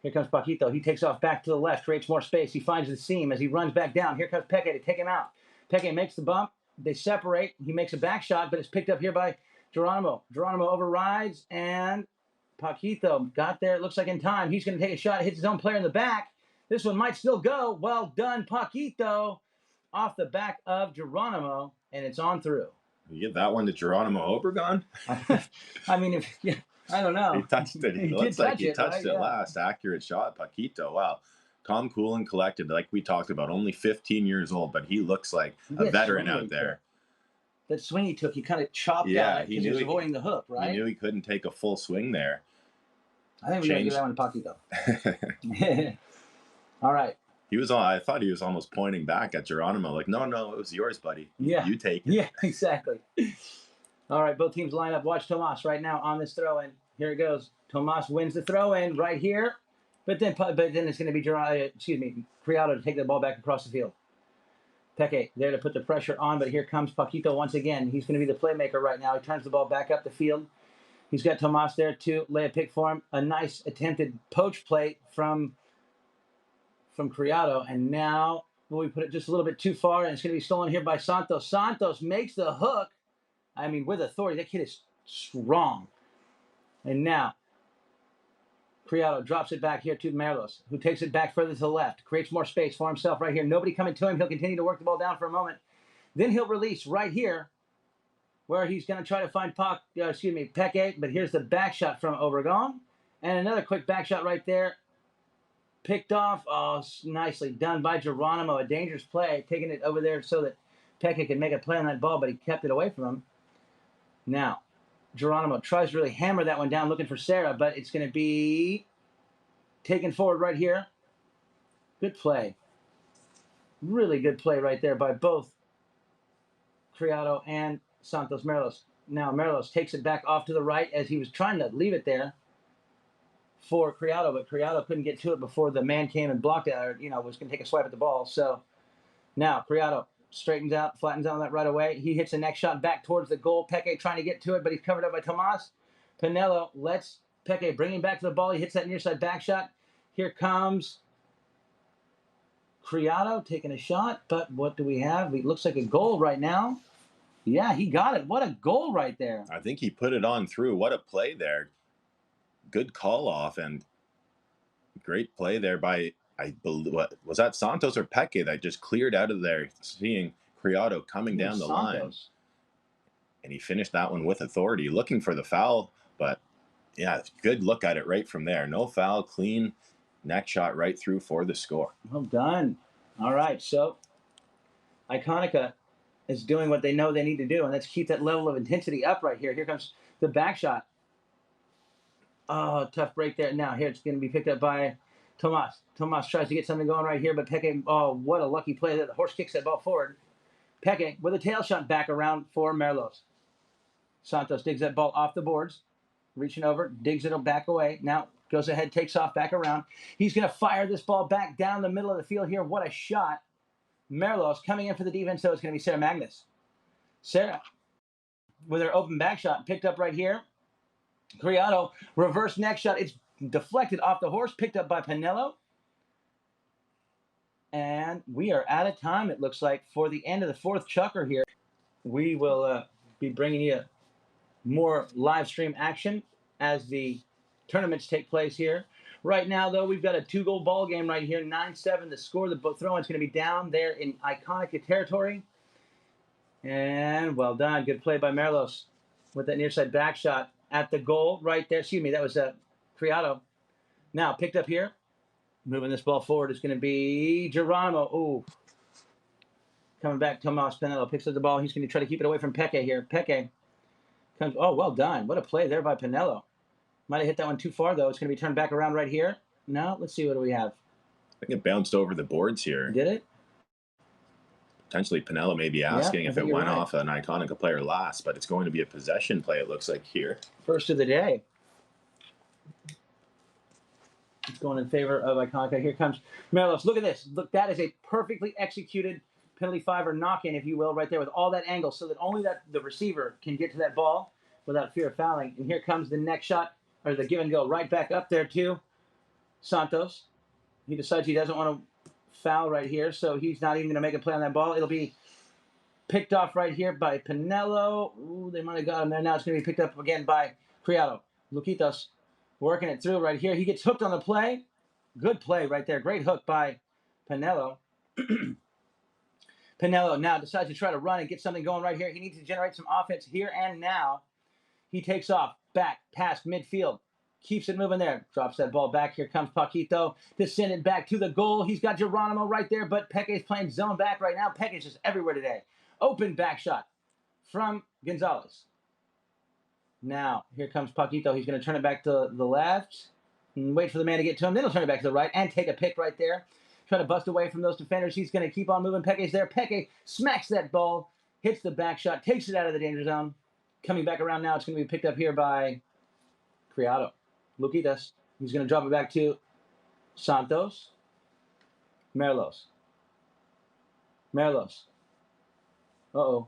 here comes Paquito. He takes off back to the left, creates more space. He finds the seam as he runs back down. Here comes Peke to take him out. Peke makes the bump. They separate. He makes a back shot, but it's picked up here by Geronimo. Geronimo overrides, and Paquito got there, it looks like in time. He's going to take a shot, hits his own player in the back. This one might still go. Well done, Paquito, off the back of Geronimo, and it's on through. You give that one to Geronimo Obregon? I mean, I don't know. He touched it. He looks like he touched it last. Accurate shot, Paquito. Wow. Calm, cool, and collected, like we talked about. Only 15 years old, but he looks like a veteran out there. That swing he took, he kind of chopped out because he was avoiding the hook, right? He knew he couldn't take a full swing there. I think we got to give that one to Paquito. All right. He was on. I thought he was almost pointing back at Geronimo, like, no, it was yours, buddy. Yeah. You take it. Yeah, exactly. All right, both teams line up. Watch Tomas right now on this throw-in. Here it goes. Tomas wins the throw-in right here. But then it's going to be Criado to take the ball back across the field. Peke there to put the pressure on, but here comes Paquito once again. He's going to be the playmaker right now. He turns the ball back up the field. He's got Tomas there to lay a pick for him. A nice attempted poach play from Criado, and now we put it just a little bit too far, and it's going to be stolen here by Santos. Santos makes the hook. I mean, with authority. That kid is strong. And now Criado drops it back here to Merlos, who takes it back further to the left, creates more space for himself right here. Nobody coming to him. He'll continue to work the ball down for a moment. Then he'll release right here, where he's going to try to find Peke, but here's the back shot from Obregon, and another quick back shot right there. Picked off. Oh, nicely done by Geronimo. A dangerous play, taking it over there so that Peke could make a play on that ball, but he kept it away from him. Now, Geronimo tries to really hammer that one down, looking for Sarah, but it's going to be taken forward right here. Good play. Really good play right there by both Criado and Santos Merlos. Now Merlos takes it back off to the right as he was trying to leave it there for Criado, but Criado couldn't get to it before the man came and blocked it, or, was going to take a swipe at the ball. So now Criado straightens out, flattens out on that right away. He hits the next shot back towards the goal. Peke trying to get to it, but he's covered up by Tomas. Pinello lets Peke bring him back to the ball. He hits that near side back shot. Here comes Criado taking a shot, but what do we have? It looks like a goal right now. Yeah, he got it. What a goal right there. I think he put it on through. What a play there. Good call off and great play there by, I believe, what was that, Santos or Peke that just cleared out of there, seeing Criado coming down the line. And he finished that one with authority, looking for the foul, but yeah, good look at it right from there. No foul, clean neck shot right through for the score. Well done. All right, so Iconica is doing what they know they need to do, and that's keep that level of intensity up right here. Here comes the back shot. Oh, tough break there. Now here it's going to be picked up by Tomas. Tomas tries to get something going right here, but Peke, oh, what a lucky play there. The horse kicks that ball forward. Peke with a tail shot back around for Merlos. Santos digs that ball off the boards, reaching over, digs it back away. Now goes ahead, takes off back around. He's going to fire this ball back down the middle of the field here. What a shot. Merlos coming in for the defense, so it's going to be Sarah Magnus. Sarah with her open back shot picked up right here. Criado, reverse neck shot. It's deflected off the horse, picked up by Pinello. And we are out of time, it looks like, for the end of the fourth chukker here. We will be bringing you more live stream action as the tournaments take place here. Right now, though, we've got a 2-goal ball game right here, 9-7. The score, the throw-in's going to be down there in Icónica territory. And well done. Good play by Merlos with that near side back shot at the goal right there. Excuse me, that was Criado. Now, picked up here. Moving this ball forward is going to be Geronimo. Ooh. Coming back, Tomas Pinello picks up the ball. He's going to try to keep it away from Peke here. Peke comes. Oh, well done. What a play there by Pinello. Might have hit that one too far, though. It's going to be turned back around right here. No, let's see. What do we have? I think it bounced over the boards here. Did it? Potentially Pinello may be asking if it went off an Icónica player last, but it's going to be a possession play, it looks like here. First of the day. It's going in favor of Icónica. Here comes Merlos. Look at this. Look, that is a perfectly executed penalty five or knock-in, if you will, right there with all that angle so that only the receiver can get to that ball without fear of fouling. And here comes the next shot, or the give and go, right back up there to Santos. He decides he doesn't want to foul right here, so he's not even going to make a play on that ball. It'll be picked off right here by Pinello. Ooh, they might have got him there. Now it's going to be picked up again by Criado. Luquitos working it through right here. He gets hooked on the play. Good play right there. Great hook by Pinello. Pinello now decides to try to run and get something going right here. He needs to generate some offense here and now. He takes off back past midfield. Keeps it moving there. Drops that ball back. Here comes Paquito to send it back to the goal. He's got Geronimo right there, but Peke's playing zone back right now. Peke's just everywhere today. Open back shot from Gonzalez. Now, here comes Paquito. He's going to turn it back to the left and wait for the man to get to him. Then he'll turn it back to the right and take a pick right there. Try to bust away from those defenders. He's going to keep on moving. Peke's there. Peke smacks that ball, hits the back shot, takes it out of the danger zone. Coming back around now, it's going to be picked up here by Criado. Luquitas. He's going to drop it back to Santos. Merlos. Uh-oh.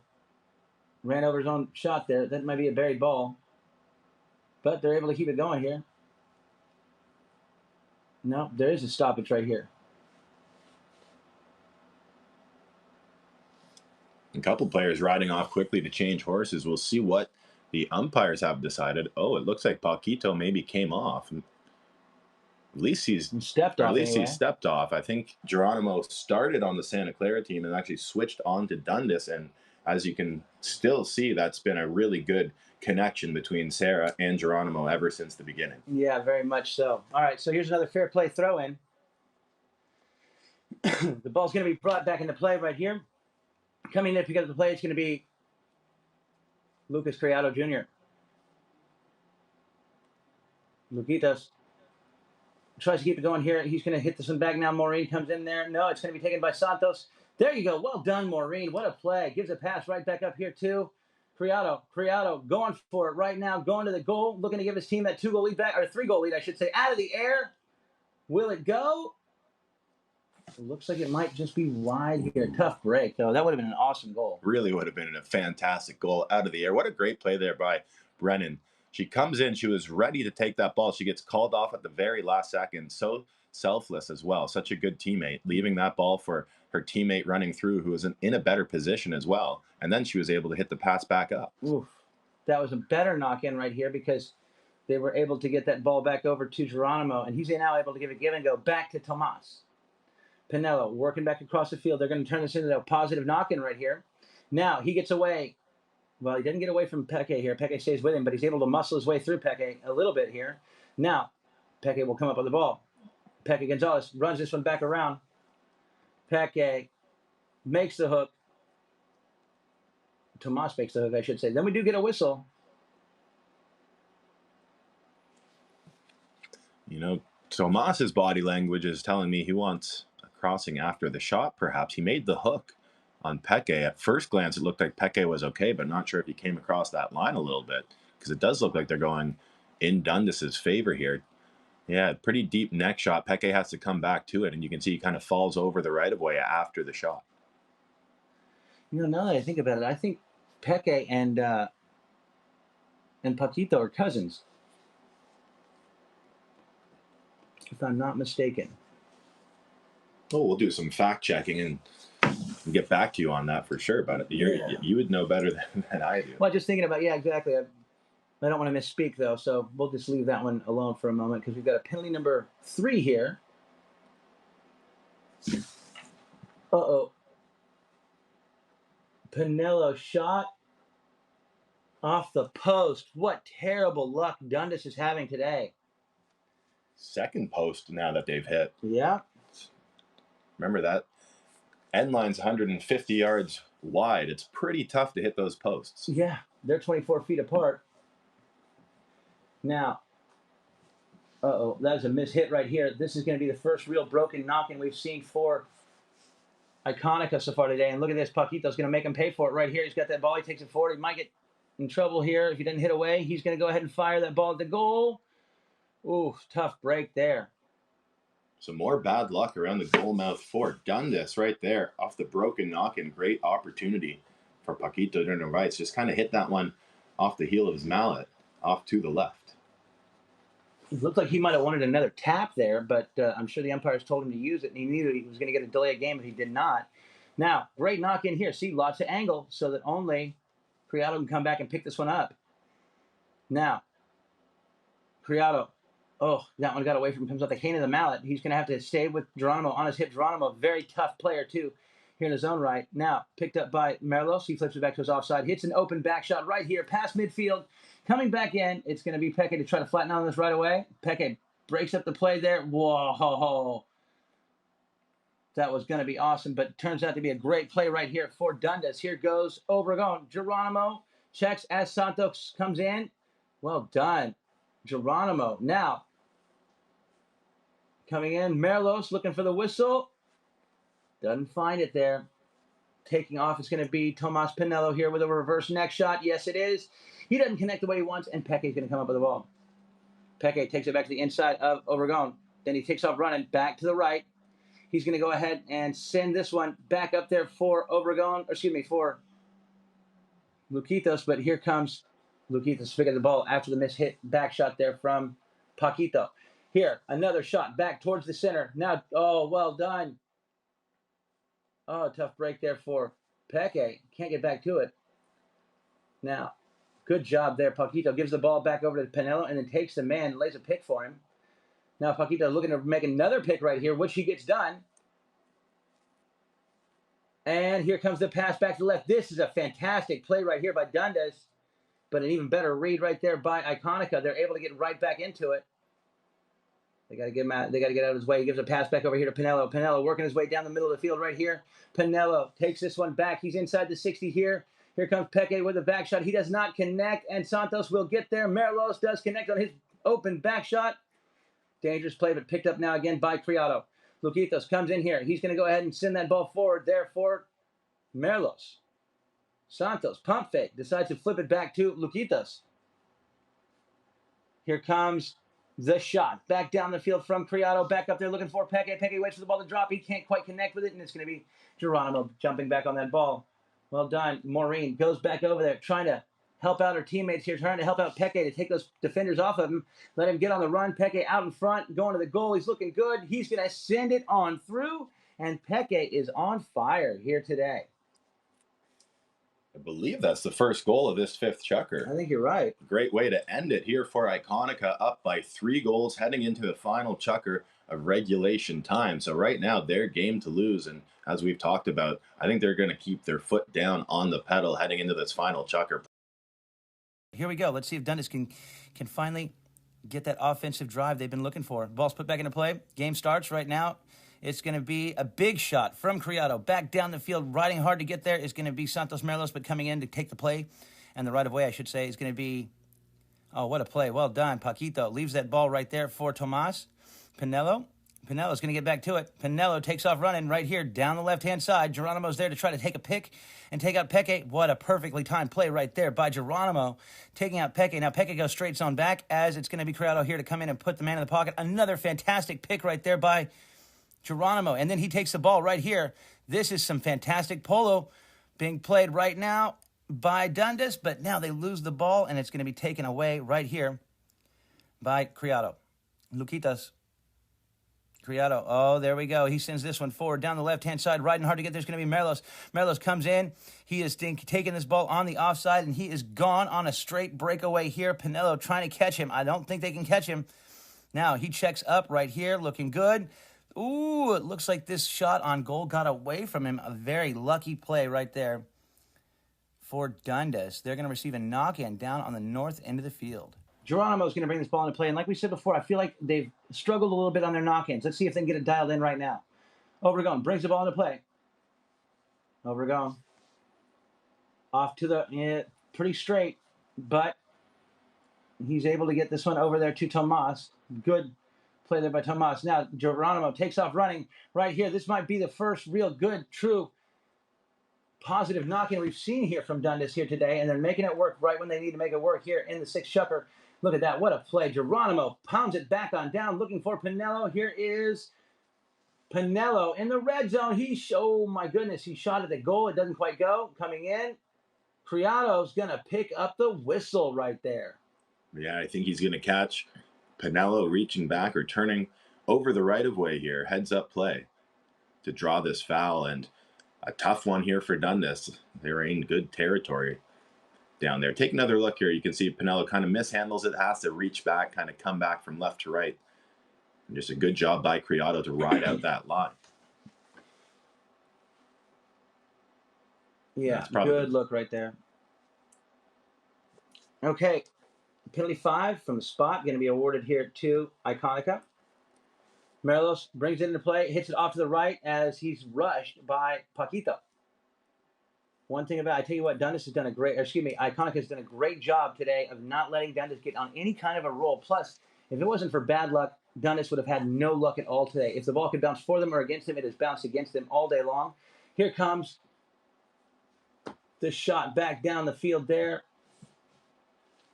Ran over his own shot there. That might be a buried ball. But they're able to keep it going here. No, there is a stoppage right here. A couple players riding off quickly to change horses. We'll see what the umpires have decided. Oh, it looks like Paquito maybe came off. At least he's stepped off. He stepped off. I think Geronimo started on the Santa Clara team and actually switched on to Dundas. And as you can still see, that's been a really good connection between Sarah and Geronimo ever since the beginning. Yeah, very much so. All right, so here's another fair play throw-in. The ball's going to be brought back into play right here. Coming in to pick up the play, it's going to be Lucas Criado Jr. Luquitas tries to keep it going here. He's going to hit this one back now. Maureen comes in there. No, it's going to be taken by Santos. There you go. Well done, Maureen. What a play. Gives a pass right back up here to Criado going for it right now, going to the goal, looking to give his team that 2-goal lead back, or 3-goal lead, I should say, out of the air. Will it go? It looks like it might just be wide here. Tough break, though. That would have been an awesome goal. Really would have been a fantastic goal out of the air. What a great play there by Brennan. She comes in. She was ready to take that ball. She gets called off at the very last second. So selfless as well. Such a good teammate, leaving that ball for her teammate running through, who was in a better position as well. And then she was able to hit the pass back up. Oof. That was a better knock-in right here because they were able to get that ball back over to Geronimo, and he's now able to give a give and go back to Tomas. Pinello working back across the field. They're going to turn this into a positive knock-in right here. Now he gets away. Well, he didn't get away from Peke here. Peke stays with him, but he's able to muscle his way through Peke a little bit here. Now Peke will come up with the ball. Peke Gonzalez runs this one back around. Peke makes the hook. Tomas makes the hook, I should say. Then we do get a whistle. You know, Tomas's body language is telling me he wants a crossing after the shot, perhaps. He made the hook on Peke. At first glance, it looked like Peke was okay, but not sure if he came across that line a little bit, because it does look like they're going in Dundas's favor here. Yeah, pretty deep neck shot. Peke has to come back to it, and you can see he kind of falls over the right-of-way after the shot. You know, now that I think about it, I think Peke and Paquito are cousins, if I'm not mistaken. Oh, we'll do some fact-checking and get back to you on that for sure, but you would know better than I do. Well, just thinking about, yeah, exactly. I don't want to misspeak, though, so we'll just leave that one alone for a moment because we've got a penalty number 3 here. Uh-oh. Pinello shot off the post. What terrible luck Dundas is having today. Second post now that they've hit. Yeah. Remember that end line's 150 yards wide. It's pretty tough to hit those posts. Yeah, they're 24 feet apart. Now, uh-oh, that's a mishit right here. This is going to be the first real broken knock-in we've seen for Iconica so far today. And look at this, Paquito's going to make him pay for it right here. He's got that ball. He takes it forward. He might get in trouble here if he doesn't hit away. He's going to go ahead and fire that ball at the goal. Ooh, tough break there. Some more bad luck around the goal mouth for Dundas right there off the broken knock-in. Great opportunity for Paquito to the right. Just kind of hit that one off the heel of his mallet, off to the left. It looked like he might have wanted another tap there, but I'm sure the umpires told him to use it, and he knew he was going to get a delay of game if he did not. Now, great knock-in here. See, lots of angle so that only Criado can come back and pick this one up. Now, Criado. Oh, that one got away from him. Comes out the cane of the mallet. He's going to have to stay with Geronimo on his hip. Geronimo, a very tough player, too, here in his own right. Now, picked up by Merlos. He flips it back to his offside. Hits an open back shot right here, past midfield. Coming back in, it's going to be Peke to try to flatten out on this right away. Peke breaks up the play there. Whoa. That was going to be awesome, but it turns out to be a great play right here for Dundas. Here goes Obregon. Geronimo checks as Santos comes in. Well done, Geronimo. Now, coming in, Merlos looking for the whistle. Doesn't find it there. Taking off is going to be Tomas Pinello here with a reverse neck shot. Yes, it is. He doesn't connect the way he wants, and Peke is going to come up with the ball. Peke takes it back to the inside of Obregon. Then he takes off running back to the right. He's going to go ahead and send this one back up there for Obregon, for Luquitos, but here comes Luquitos picking the ball after the mishit back shot there from Paquito. Here, another shot back towards the center. Now, oh, well done. Oh, tough break there for Peke. Can't get back to it. Now, good job there. Paquito gives the ball back over to Pinello and then takes the man and lays a pick for him. Now, Paquito looking to make another pick right here, which he gets done. And here comes the pass back to the left. This is a fantastic play right here by Dundas, but an even better read right there by Icónica. They're able to get right back into it. They got to get him out. They got to get out of his way. He gives a pass back over here to Pinello. Pinello working his way down the middle of the field right here. Pinello takes this one back. He's inside the 60 here. Here comes Peke with a back shot. He does not connect, and Santos will get there. Merlos does connect on his open back shot. Dangerous play, but picked up now again by Criado. Luquitos comes in here. He's going to go ahead and send that ball forward there for Merlos. Santos, pump fake, decides to flip it back to Luquitas. Here comes the shot. Back down the field from Criado. Back up there looking for Peke. Peke waits for the ball to drop. He can't quite connect with it, and it's going to be Geronimo jumping back on that ball. Well done. Maureen goes back over there trying to help out her teammates here, trying to help out Peke to take those defenders off of him. Let him get on the run. Peke out in front, going to the goal. He's looking good. He's going to send it on through, and Peke is on fire here today. I believe that's the first goal of this fifth chukker. I think you're right. Great way to end it here for Iconica, up by 3 goals, heading into the final chukker of regulation time. So right now, they're game to lose. And as we've talked about, I think they're going to keep their foot down on the pedal heading into this final chukker. Here we go. Let's see if Dundas can finally get that offensive drive they've been looking for. Ball's put back into play. Game starts right now. It's going to be a big shot from Criado. Back down the field, riding hard to get there is going to be Santos Merlos, but coming in to take the play. And the right of way, I should say, is going to be, oh, what a play. Well done. Paquito leaves that ball right there for Tomas. Pinello's going to get back to it. Pinello takes off running right here down the left-hand side. Geronimo's there to try to take a pick and take out Peke. What a perfectly timed play right there by Geronimo, taking out Peke. Now Peke goes straight zone back as it's going to be Criado here to come in and put the man in the pocket. Another fantastic pick right there by Geronimo, and then he takes the ball right here. This is some fantastic polo being played right now by Dundas, but now they lose the ball, and it's going to be taken away right here by Criado. Luquitas. Criado. Oh, there we go. He sends this one forward down the left-hand side, riding hard to get there. There's going to be Merlos. Merlos comes in. He is taking this ball on the offside, and he is gone on a straight breakaway here. Pinello trying to catch him. I don't think they can catch him. Now he checks up right here, looking good. Ooh, it looks like this shot on goal got away from him. A very lucky play right there for Dundas. They're going to receive a knock-in down on the north end of the field. Geronimo's going to bring this ball into play. And like we said before, I feel like they've struggled a little bit on their knock-ins. Let's see if they can get it dialed in right now. Obregon brings the ball into play. Obregon. Off to the, pretty straight, but he's able to get this one over there to Tomas. Good play there by Tomas. Now Geronimo takes off running right here. This might be the first real good, true, positive knock-in we've seen here from Dundas here today, and they're making it work right when they need to make it work here in the sixth chukker. Look at that. What a play. Geronimo pounds it back on down, looking for Pinello. Here is Pinello in the red zone. Oh, my goodness. He shot at the goal. It doesn't quite go. Coming in. Criado's going to pick up the whistle right there. Yeah, I think he's going to catch Pinello reaching back or turning over the right-of-way here. Heads-up play to draw this foul, and a tough one here for Dundas. They're in good territory down there. Take another look here. You can see Pinello kind of mishandles it, has to reach back, kind of come back from left to right. And just a good job by Criado to ride out that line. Yeah, good look right there. Okay, penalty 5 from the spot, going to be awarded here to Icónica. Merlos brings it into play, hits it off to the right as he's rushed by Paquito. One thing about, I tell you what, Dundas has done Icónica has done a great job today of not letting Dundas get on any kind of a roll. Plus, if it wasn't for bad luck, Dundas would have had no luck at all today. If the ball could bounce for them or against them, it has bounced against them all day long. Here comes the shot back down the field there.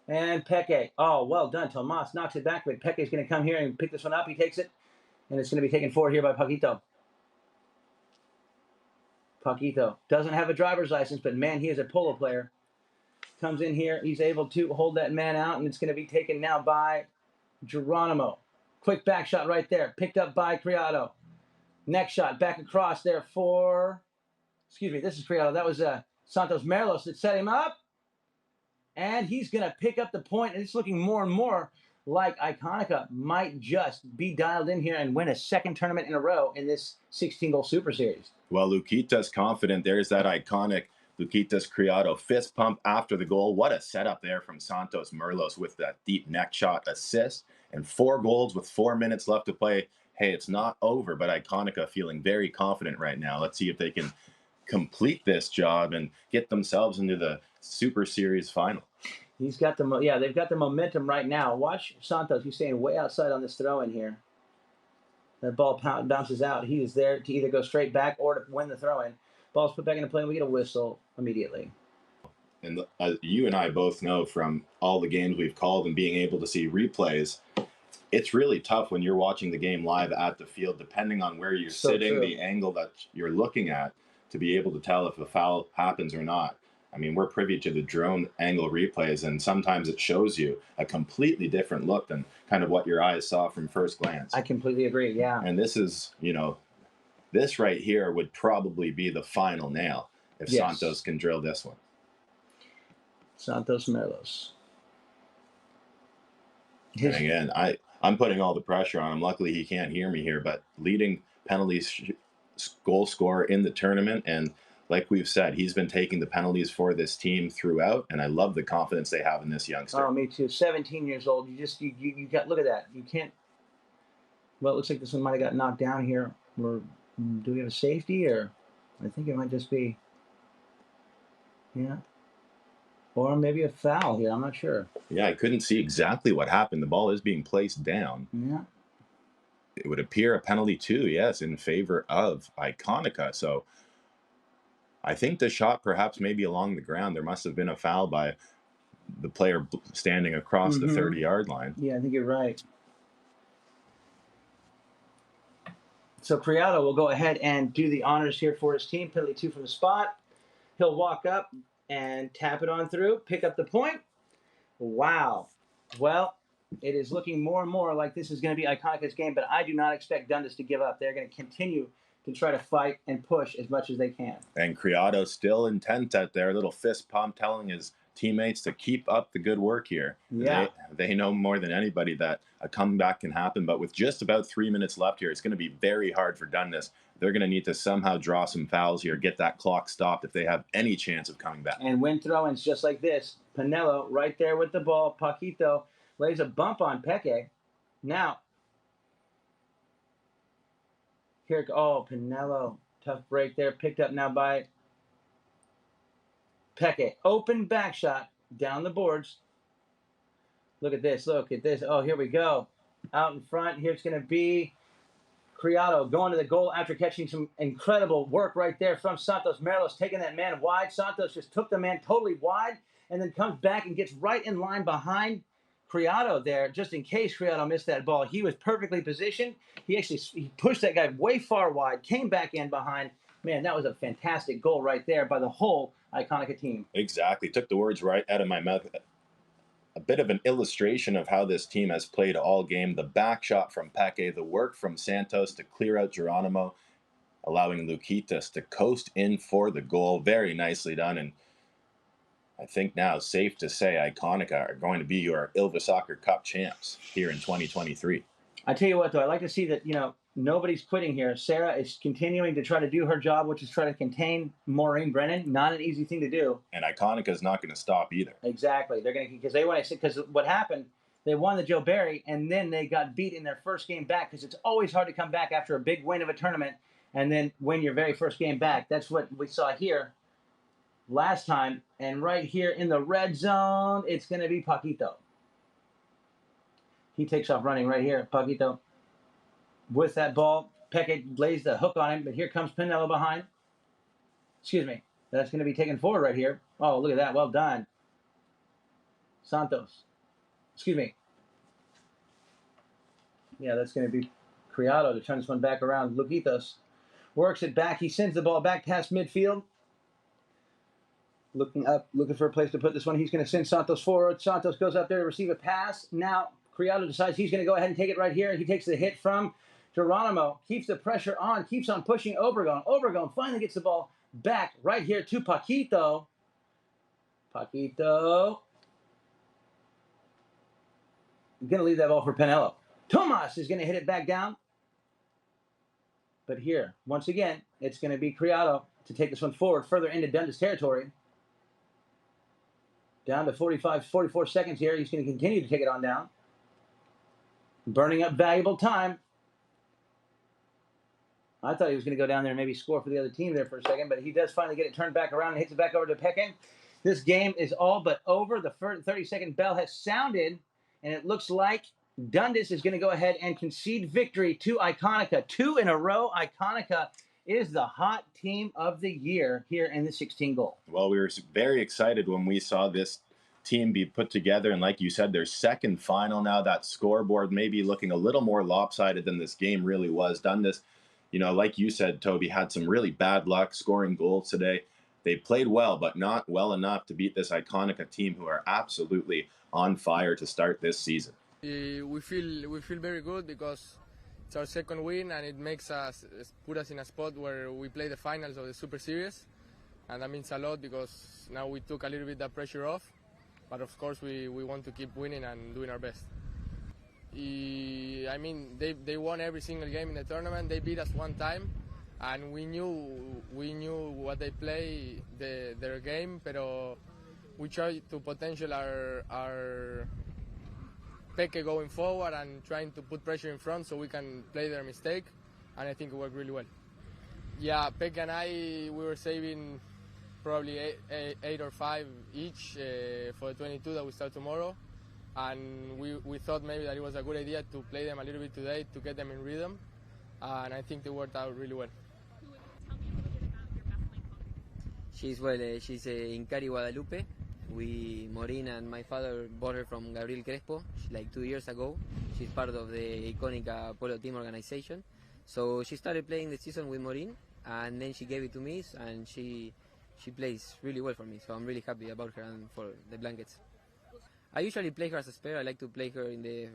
And Peke. Oh, well done. Tomas knocks it back, but Peke's going to come here and pick this one up. He takes it, and it's going to be taken forward here by Paquito. Paquito doesn't have a driver's license, but man, he is a polo player. Comes in here. He's able to hold that man out, and it's going to be taken now by Geronimo. Quick back shot right there. Picked up by Criado. Next shot back across there for, this is Criado. That was Santos Merlos that set him up. And he's going to pick up the point, and it's looking more and more like Icónica might just be dialed in here and win a second tournament in a row in this 16-goal Super Series. Well, Luquitas confident. There's that iconic Luquitas Criado fist pump after the goal. What a setup there from Santos Merlos with that deep neck shot assist. And 4 goals with 4 minutes left to play. Hey, it's not over, but Icónica feeling very confident right now. Let's see if they can complete this job and get themselves into the Super Series final. He's got they've got the momentum right now. Watch Santos. He's staying way outside on this throw in here. That ball bounces out. He is there to either go straight back or to win the throw in. Ball's put back into play, and we get a whistle immediately. And you and I both know from all the games we've called and being able to see replays, it's really tough when you're watching the game live at the field, depending on where you're sitting, true. the angle that you're looking at, to be able to tell if a foul happens or not. I mean, we're privy to the drone angle replays, and sometimes it shows you a completely different look than kind of what your eyes saw from first glance. I completely agree, yeah. And this is, this right here would probably be the final nail if Yes. Santos can drill this one. Santos Merlos. And again, I'm putting all the pressure on him. Luckily, he can't hear me here, but leading penalties goal scorer in the tournament. And like we've said, he's been taking the penalties for this team throughout. And I love the confidence they have in this youngster. Oh, me too. 17 years old. You got, look at that. You can't, well, it looks like this one might have got knocked down here. Or do we have a safety, or I think it might just be, yeah. Or maybe a foul here. I'm not sure. Yeah, I couldn't see exactly what happened. The ball is being placed down. Yeah. It would appear a penalty too, yes, in favor of Iconica. So I think the shot perhaps maybe along the ground. There must have been a foul by the player standing across the 30-yard line. Yeah, I think you're right. So Criado will go ahead and do the honors here for his team. Penalty 2 from the spot. He'll walk up and tap it on through, pick up the point. Wow. Well, it is looking more and more like this is going to be Iconica's game, but I do not expect Dundas to give up. They're going to continue to try to fight and push as much as they can. And Criado still intent at their little fist pump, telling his teammates to keep up the good work here. Yeah. They know more than anybody that a comeback can happen, but with just about 3 minutes left here, it's going to be very hard for Dundas. They're going to need to somehow draw some fouls here, get that clock stopped if they have any chance of coming back. And win throw-ins just like this. Pinello right there with the ball. Paquito lays a bump on Peque. Now, here, oh, Pinello. Tough break there. Picked up now by Peque. Open back shot down the boards. Look at this. Look at this. Oh, here we go. Out in front. Here's going to be Criado going to the goal after catching some incredible work right there from Santos Merlos, taking that man wide. Santos just took the man totally wide and then comes back and gets right in line behind Criado there, just in case Criado missed that ball. He was perfectly positioned. He pushed that guy way far wide, came back in behind. Man, that was a fantastic goal right there by the whole Iconica team. Exactly. Took the words right out of my mouth. A bit of an illustration of how this team has played all game. The back shot from Peque, the work from Santos to clear out Geronimo, allowing Luquitas to coast in for the goal. Very nicely done. And I think now it's safe to say Iconica are going to be your Ylvisaker Cup champs here in 2023. I tell you what, though, I like to see that, nobody's quitting here. Sarah is continuing to try to do her job, which is try to contain Maureen Brennan. Not an easy thing to do. And Iconica is not going to stop either. Exactly. They're going to, because what happened, they won the Joe Barry, and then they got beat in their first game back, because it's always hard to come back after a big win of a tournament and then win your very first game back. That's what we saw here last time. And right here in the red zone, it's going to be Paquito. He takes off running right here, Paquito. With that ball, Peque lays the hook on him, but here comes Pinello behind. Excuse me. That's going to be taken forward right here. Oh, look at that. Well done. Santos. Excuse me. Yeah, that's going to be Criado to turn this one back around. Luquitas works it back. He sends the ball back past midfield. Looking up, looking for a place to put this one. He's going to send Santos forward. Santos goes up there to receive a pass. Now, Criado decides he's going to go ahead and take it right here. He takes the hit from Geronimo, keeps the pressure on, keeps on pushing Obregon. Obregon finally gets the ball back right here to Paquito. Paquito. Going to leave that ball for Pinello. Tomas is going to hit it back down. But here, once again, it's going to be Criado to take this one forward further into Dundas territory. Down to 44 seconds here. He's going to continue to take it on down. Burning up valuable time. I thought he was going to go down there and maybe score for the other team there for a second, but he does finally get it turned back around and hits it back over to Peque. This game is all but over. The 30-second bell has sounded, and it looks like Dundas is going to go ahead and concede victory to Iconica. 2 in a row. Iconica is the hot team of the year here in the 16 goal. Well, we were very excited when we saw this team be put together, and like you said, their second final now. That scoreboard may be looking a little more lopsided than this game really was. Dundas, like you said, Toby, had some really bad luck scoring goals today. They played well, but not well enough to beat this Icónica team, who are absolutely on fire to start this season. We feel very good because it's our second win, and it makes us put us in a spot where we play the finals of the Super Series, and that means a lot because now we took a little bit that pressure off. But of course, we want to keep winning and doing our best. I mean, they won every single game in the tournament. They beat us one time, and we knew what they play, their game. Pero we try to potential our Peque going forward and trying to put pressure in front so we can play their mistake, and I think it worked really well. Yeah, Peque and I, we were saving probably eight or five each for the 22 that we start tomorrow, and we thought maybe that it was a good idea to play them a little bit today to get them in rhythm, and I think they worked out really well. Tell me a little bit about your best playing coach. She's in Cari, Guadalupe. Maureen and my father bought her from Gabriel Crespo like 2 years ago. She's part of the Icónica Polo team organization. So she started playing the season with Maureen, and then she gave it to me, and she plays really well for me. So I'm really happy about her and for the blankets. I usually play her as a spare. I like to play her in the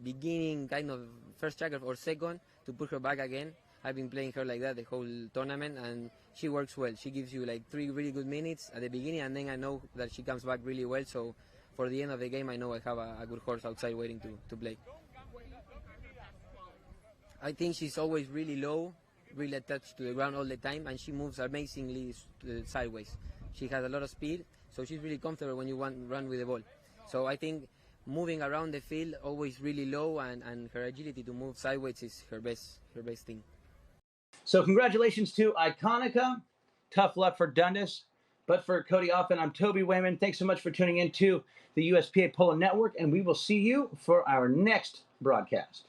beginning, kind of first tracker or second, to put her back again. I've been playing her like that the whole tournament, and she works well. She gives you like 3 really good minutes at the beginning, and then I know that she comes back really well. So for the end of the game, I know I have a good horse outside waiting to play. I think she's always really low, really attached to the ground all the time, and she moves amazingly sideways. She has a lot of speed, so she's really comfortable when you run with the ball. So I think moving around the field always really low, and her agility to move sideways is her best thing. So congratulations to Icónica. Tough luck for Dundas. But for Cody Offen, I'm Toby Wayman. Thanks so much for tuning in to the USPA Polo Network, and we will see you for our next broadcast.